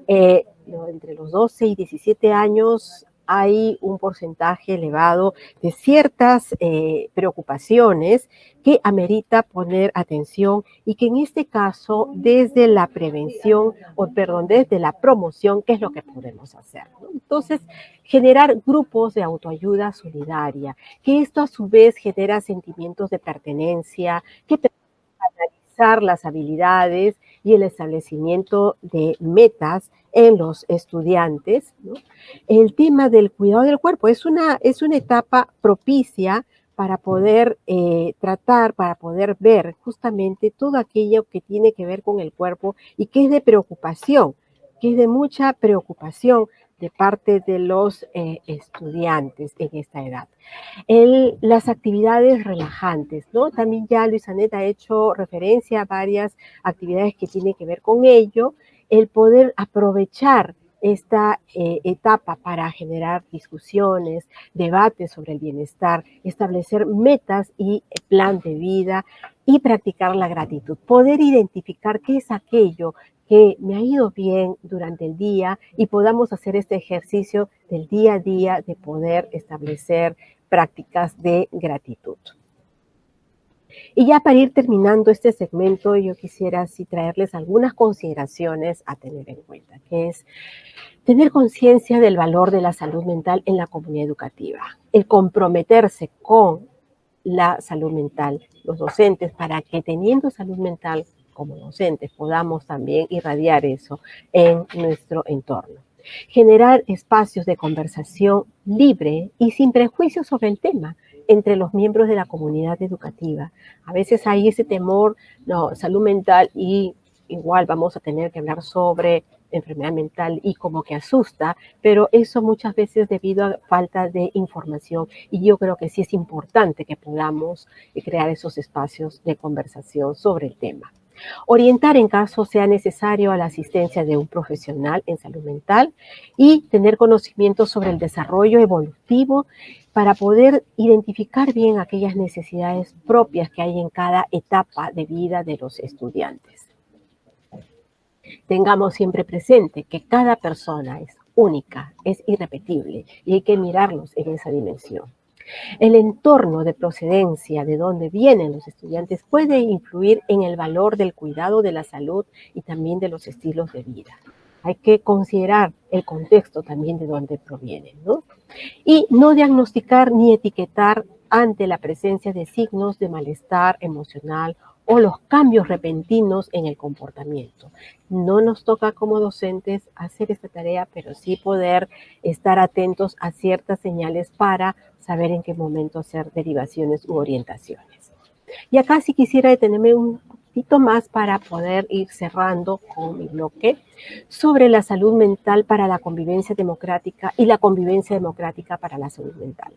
entre los 12 y 17 años hay un porcentaje elevado de ciertas preocupaciones que amerita poner atención y que en este caso desde la prevención, desde la promoción, ¿qué es lo que podemos hacer?, ¿no? Entonces, generar grupos de autoayuda solidaria, que esto a su vez genera sentimientos de pertenencia, que analizar las habilidades y el establecimiento de metas en los estudiantes, ¿no? El tema del cuidado del cuerpo es una etapa propicia para poder tratar, para poder ver justamente todo aquello que tiene que ver con el cuerpo y que es de preocupación, que es de mucha preocupación de parte de los estudiantes en esta edad. Las actividades relajantes, ¿no? También ya Luisa Net ha hecho referencia a varias actividades que tienen que ver con ello, el poder aprovechar esta etapa para generar discusiones, debates sobre el bienestar, establecer metas y plan de vida y practicar la gratitud, poder identificar qué es aquello que me ha ido bien durante el día y podamos hacer este ejercicio del día a día de poder establecer prácticas de gratitud. Y ya para ir terminando este segmento, yo quisiera así traerles algunas consideraciones a tener en cuenta, que es tener conciencia del valor de la salud mental en la comunidad educativa, el comprometerse con la salud mental, los docentes, para que teniendo salud mental como docentes podamos también irradiar eso en nuestro entorno. Generar espacios de conversación libre y sin prejuicios sobre el tema entre los miembros de la comunidad educativa. A veces hay ese temor, no, salud mental y igual vamos a tener que hablar sobre enfermedad mental y como que asusta, pero eso muchas veces debido a falta de información y yo creo que sí es importante que podamos crear esos espacios de conversación sobre el tema. Orientar en caso sea necesario a la asistencia de un profesional en salud mental y tener conocimiento sobre el desarrollo evolutivo para poder identificar bien aquellas necesidades propias que hay en cada etapa de vida de los estudiantes. Tengamos siempre presente que cada persona es única, es irrepetible y hay que mirarlos en esa dimensión. El entorno de procedencia de donde vienen los estudiantes puede influir en el valor del cuidado de la salud y también de los estilos de vida. Hay que considerar el contexto también de donde provienen, ¿no? Y no diagnosticar ni etiquetar ante la presencia de signos de malestar emocional o los cambios repentinos en el comportamiento. No nos toca como docentes hacer esta tarea, pero sí poder estar atentos a ciertas señales para saber en qué momento hacer derivaciones u orientaciones. Y acá sí quisiera detenerme un poquito más para poder ir cerrando con mi bloque sobre la salud mental para la convivencia democrática y la convivencia democrática para la salud mental.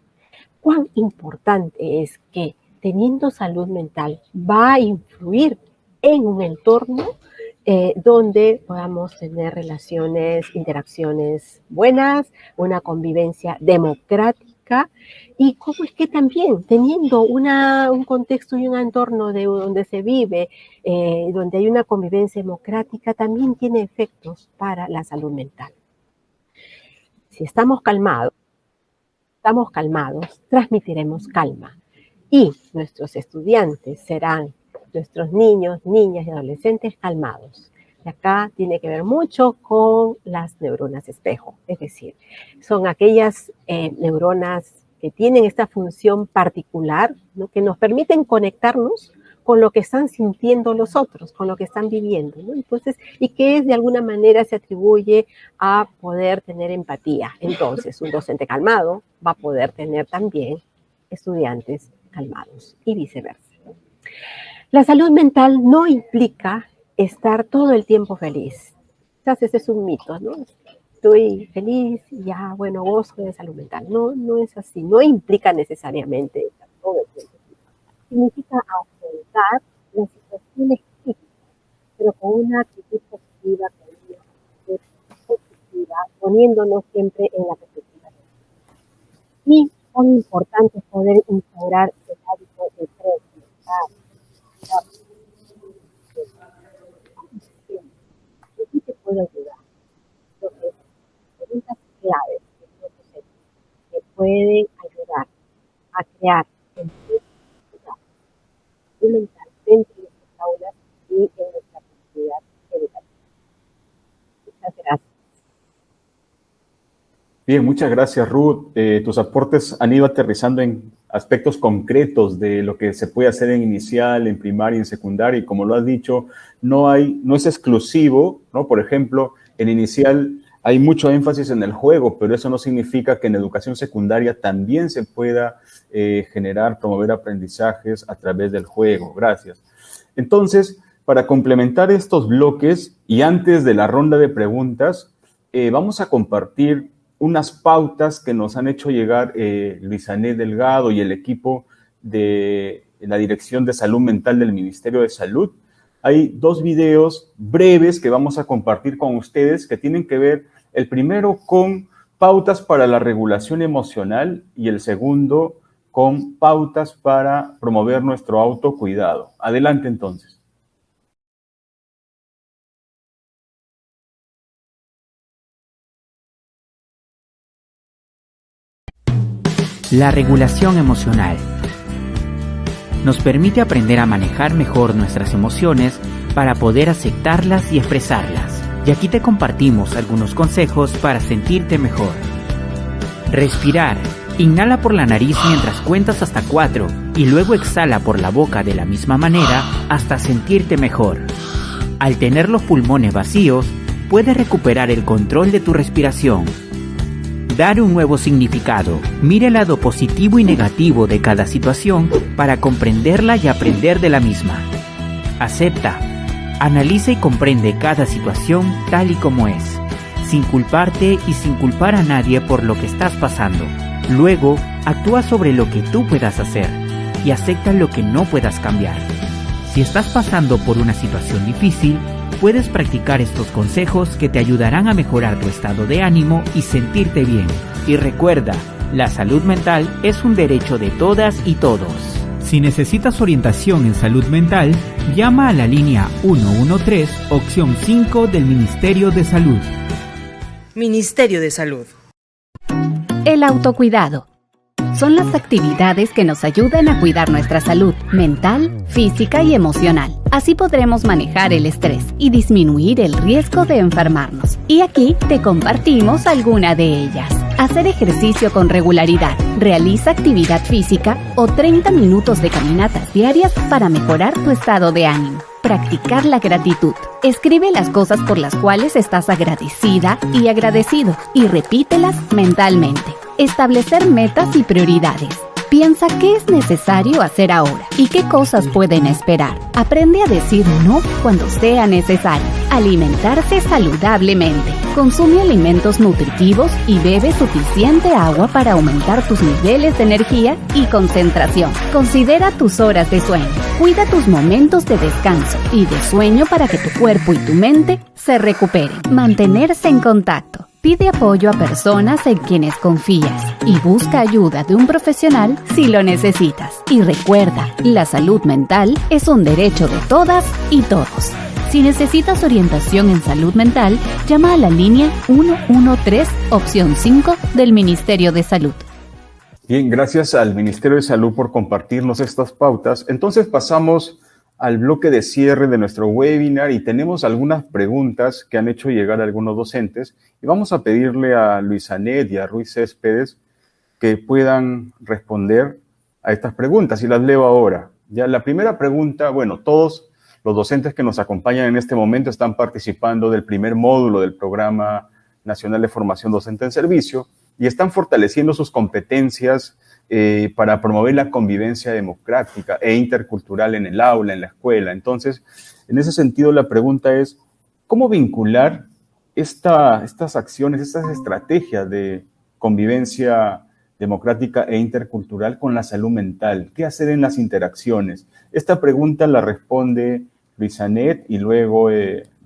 Cuán importante es que teniendo salud mental va a influir en un entorno donde podamos tener relaciones, interacciones buenas, una convivencia democrática y cómo es que también teniendo un contexto y un entorno de donde se vive, donde hay una convivencia democrática, también tiene efectos para la salud mental. Si estamos calmados, transmitiremos calma. Y nuestros estudiantes serán nuestros niños, niñas y adolescentes calmados. Y acá tiene que ver mucho con las neuronas espejo, es decir, son aquellas neuronas que tienen esta función particular, ¿no?, que nos permiten conectarnos con lo que están sintiendo los otros, con lo que están viviendo, ¿no? Entonces, y que de alguna manera se atribuye a poder tener empatía. Entonces, un docente calmado va a poder tener también estudiantes calmados y viceversa. La salud mental no implica estar todo el tiempo feliz. Quizás ese es un mito, ¿no? Estoy feliz y ya, bueno, gozo de salud mental. No, no es así. No implica necesariamente estar todo el tiempo feliz. Significa afrontar las situaciones críticas, pero con una actitud positiva, con una actitud positiva, poniéndonos siempre en la perspectiva. Y son importantes poder instaurar el hábito de preguntar. ¿Qué te puedo ayudar? Entonces, preguntas claves que pueden ayudar a crear salud mental dentro de nuestras aulas y en nuestra comunidad educativa. Muchas gracias. Bien, muchas gracias, Ruth. Tus aportes han ido aterrizando en aspectos concretos de lo que se puede hacer en inicial, en primaria, en secundaria, y como lo has dicho, no es exclusivo, ¿no? Por ejemplo, en inicial hay mucho énfasis en el juego, pero eso no significa que en educación secundaria también se pueda promover aprendizajes a través del juego. Gracias. Entonces, para complementar estos bloques y antes de la ronda de preguntas, vamos a compartir unas pautas que nos han hecho llegar Luisanet Delgado y el equipo de la Dirección de Salud Mental del Ministerio de Salud. Hay 2 videos breves que vamos a compartir con ustedes que tienen que ver, el primero con pautas para la regulación emocional y el segundo con pautas para promover nuestro autocuidado. Adelante entonces. La regulación emocional. nos permite aprender a manejar mejor nuestras emociones para poder aceptarlas y expresarlas. Y aquí te compartimos algunos consejos para sentirte mejor. Respirar. Inhala por la nariz mientras cuentas hasta 4 y luego exhala por la boca de la misma manera hasta sentirte mejor. Al tener los pulmones vacíos, puedes recuperar el control de tu respiración. Dar un nuevo significado. Mira el lado positivo y negativo de cada situación para comprenderla y aprender de la misma. Acepta. Analiza y comprende cada situación tal y como es, sin culparte y sin culpar a nadie por lo que estás pasando. Luego, actúa sobre lo que tú puedas hacer y acepta lo que no puedas cambiar. Si estás pasando por una situación difícil, puedes practicar estos consejos que te ayudarán a mejorar tu estado de ánimo y sentirte bien. Y recuerda, la salud mental es un derecho de todas y todos. Si necesitas orientación en salud mental, llama a la línea 113, opción 5 del Ministerio de Salud. Ministerio de Salud. El autocuidado. Son las actividades que nos ayudan a cuidar nuestra salud mental, física y emocional. Así podremos manejar el estrés y disminuir el riesgo de enfermarnos. Y aquí te compartimos alguna de ellas. Hacer ejercicio con regularidad. Realiza actividad física o 30 minutos de caminatas diarias para mejorar tu estado de ánimo. Practicar la gratitud. Escribe las cosas por las cuales estás agradecida y agradecido y repítelas mentalmente. Establecer metas y prioridades. Piensa qué es necesario hacer ahora y qué cosas pueden esperar. Aprende a decir no cuando sea necesario. Alimentarse saludablemente. Consume alimentos nutritivos y bebe suficiente agua para aumentar tus niveles de energía y concentración. Considera tus horas de sueño. Cuida tus momentos de descanso y de sueño para que tu cuerpo y tu mente se recuperen. Mantenerse en contacto. Pide apoyo a personas en quienes confías y busca ayuda de un profesional si lo necesitas. Y recuerda, la salud mental es un derecho de todas y todos. Si necesitas orientación en salud mental, llama a la línea 113, opción 5 del Ministerio de Salud. Bien, gracias al Ministerio de Salud por compartirnos estas pautas. Entonces pasamos al bloque de cierre de nuestro webinar y tenemos algunas preguntas que han hecho llegar algunos docentes y vamos a pedirle a Luisanet y a Ruiz Céspedes que puedan responder a estas preguntas y las leo ahora. Ya la primera pregunta, bueno, todos los docentes que nos acompañan en este momento están participando del primer módulo del Programa Nacional de Formación Docente en Servicio y están fortaleciendo sus competencias para promover la convivencia democrática e intercultural en el aula, en la escuela. Entonces, en ese sentido, la pregunta es, ¿cómo vincular estas acciones, estas estrategias de convivencia democrática e intercultural con la salud mental? ¿Qué hacer en las interacciones? Esta pregunta la responde Luisanet y luego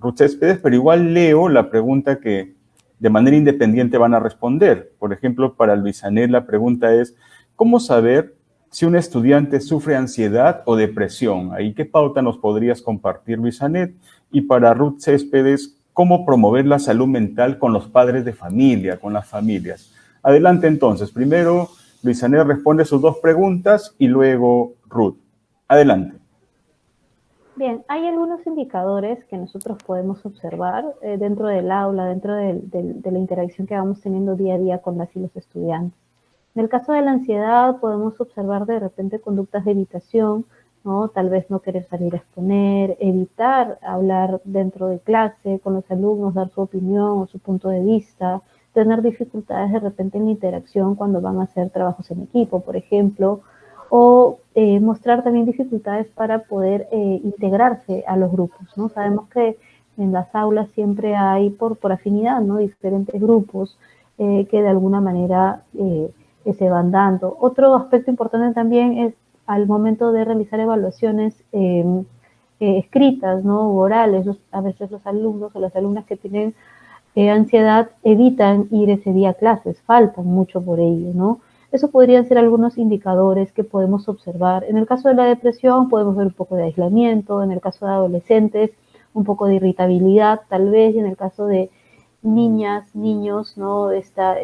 Ruth Céspedes, pero igual leo la pregunta que de manera independiente van a responder. Por ejemplo, para Luisanet la pregunta es, ¿cómo saber si un estudiante sufre ansiedad o depresión? Ahí, ¿qué pauta nos podrías compartir, Luisanet? Y para Ruth Céspedes, ¿cómo promover la salud mental con los padres de familia, con las familias? Adelante, entonces. Primero, Luisanet responde sus dos preguntas y luego Ruth. Adelante. Bien, hay algunos indicadores que nosotros podemos observar dentro del aula, dentro de la interacción que vamos teniendo día a día con las y los estudiantes. En el caso de la ansiedad, podemos observar de repente conductas de evitación, ¿no? Tal vez no querer salir a exponer, evitar hablar dentro de clase con los alumnos, dar su opinión o su punto de vista, tener dificultades de repente en la interacción cuando van a hacer trabajos en equipo, por ejemplo, o mostrar también dificultades para poder integrarse a los grupos, ¿no? Sabemos que en las aulas siempre hay, por afinidad, ¿no? Diferentes grupos que de alguna manera que se van dando. Otro aspecto importante también es al momento de realizar evaluaciones escritas, ¿no? Orales, a veces los alumnos o las alumnas que tienen ansiedad evitan ir ese día a clases, faltan mucho por ello, ¿no? Eso podrían ser algunos indicadores que podemos observar. En el caso de la depresión podemos ver un poco de aislamiento, en el caso de adolescentes un poco de irritabilidad tal vez, y en el caso de niñas, niños, ¿no? Esta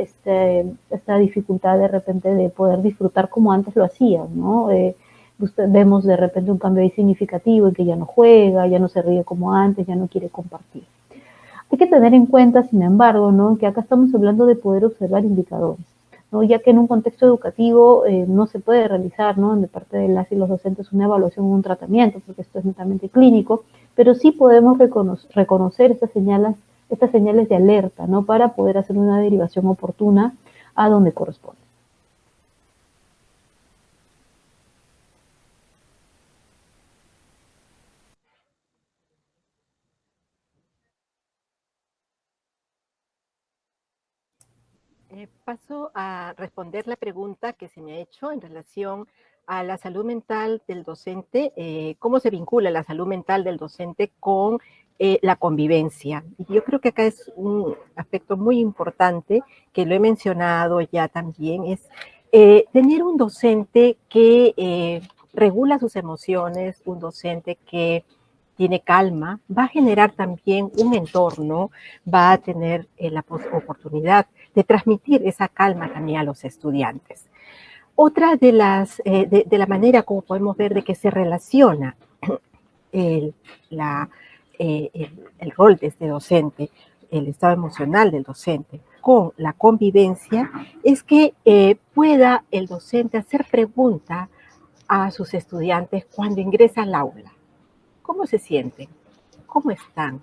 dificultad de repente de poder disfrutar como antes lo hacían, ¿no? vemos de repente un cambio ahí significativo en que ya no juega, ya no se ríe como antes, ya no quiere compartir. Hay que tener en cuenta, sin embargo, ¿no?, que acá estamos hablando de poder observar indicadores, ¿no?, ya que en un contexto educativo no se puede realizar, ¿no?, de parte de las y los docentes una evaluación o un tratamiento, porque esto es netamente clínico, pero sí podemos reconocer estas señales de alerta, ¿no?, para poder hacer una derivación oportuna a donde corresponde. Paso a responder la pregunta que se me ha hecho en relación a la salud mental del docente, cómo se vincula la salud mental del docente con la convivencia. Y yo creo que acá es un aspecto muy importante, que lo he mencionado ya también, es tener un docente que regula sus emociones, un docente que tiene calma, va a generar también un entorno, va a tener la oportunidad de transmitir esa calma también a los estudiantes. Otra de la manera como podemos ver de que se relaciona el rol de este docente, el estado emocional del docente con la convivencia, es que pueda el docente hacer preguntas a sus estudiantes cuando ingresa al aula. ¿Cómo se sienten? ¿Cómo están?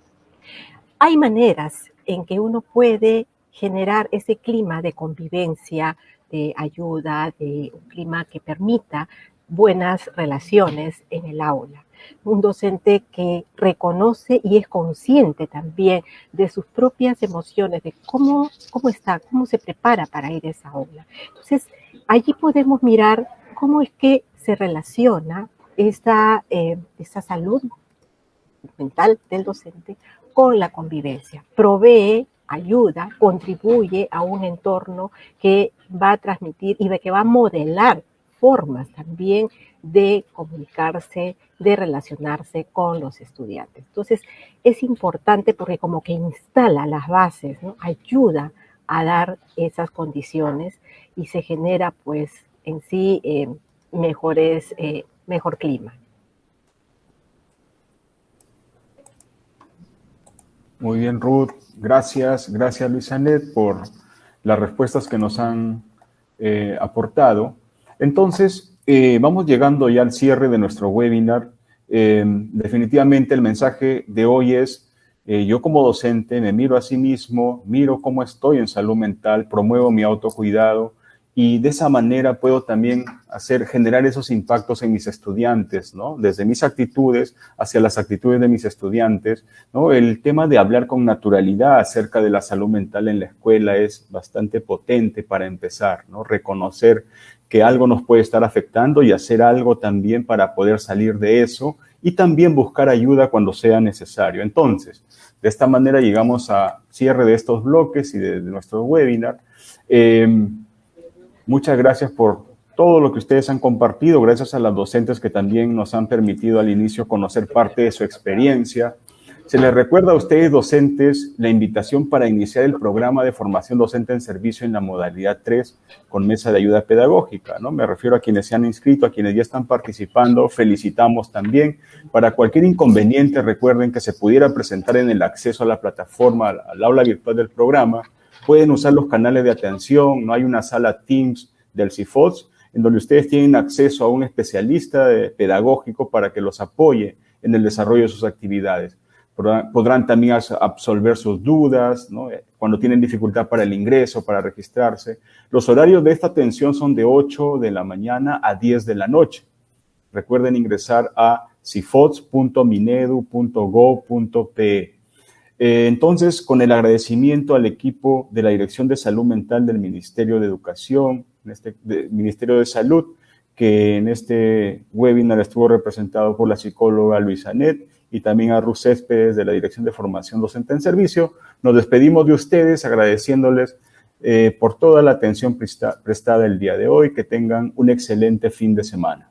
Hay maneras en que uno puede generar ese clima de convivencia, de ayuda, de un clima que permita buenas relaciones en el aula. Un docente que reconoce y es consciente también de sus propias emociones, de cómo está, cómo se prepara para ir a esa aula. Entonces, allí podemos mirar cómo es que se relaciona esta salud mental del docente con la convivencia. Provee ayuda, contribuye a un entorno que va a transmitir y de que va a modelar formas también de comunicarse, de relacionarse con los estudiantes. Entonces, es importante porque como que instala las bases, ¿no?, ayuda a dar esas condiciones y se genera, pues, en sí mejor clima. Muy bien, Ruth. Gracias Luisanet por las respuestas que nos han aportado. Entonces, vamos llegando ya al cierre de nuestro webinar. Definitivamente el mensaje de hoy es, yo como docente me miro a sí mismo, miro cómo estoy en salud mental, promuevo mi autocuidado y de esa manera puedo también generar esos impactos en mis estudiantes, ¿no? Desde mis actitudes hacia las actitudes de mis estudiantes, ¿no? El tema de hablar con naturalidad acerca de la salud mental en la escuela es bastante potente para empezar, ¿no? Reconocer que algo nos puede estar afectando y hacer algo también para poder salir de eso y también buscar ayuda cuando sea necesario. Entonces, de esta manera llegamos a cierre de estos bloques y de nuestro webinar. Muchas gracias por todo lo que ustedes han compartido, gracias a las docentes que también nos han permitido al inicio conocer parte de su experiencia. Se les recuerda a ustedes, docentes, la invitación para iniciar el programa de formación docente en servicio en la modalidad 3 con mesa de ayuda pedagógica, ¿no? Me refiero a quienes se han inscrito, a quienes ya están participando, felicitamos también. Para cualquier inconveniente, recuerden que se pudiera presentar en el acceso a la plataforma, al aula virtual del programa. Pueden usar los canales de atención, no hay una sala Teams del CIFODS, en donde ustedes tienen acceso a un especialista pedagógico para que los apoye en el desarrollo de sus actividades. Podrán también absolver sus dudas, ¿no?, cuando tienen dificultad para el ingreso, para registrarse. Los horarios de esta atención son de 8 de la mañana a 10 de la noche. Recuerden ingresar a cifods.minedu.gov.pe. Entonces, con el agradecimiento al equipo de la Dirección de Salud Mental del Ministerio de Educación, Ministerio de Salud, que en este webinar estuvo representado por la psicóloga Luisanet y también a Ruth Céspedes de la Dirección de Formación Docente en Servicio, nos despedimos de ustedes agradeciéndoles por toda la atención prestada el día de hoy. Que tengan un excelente fin de semana.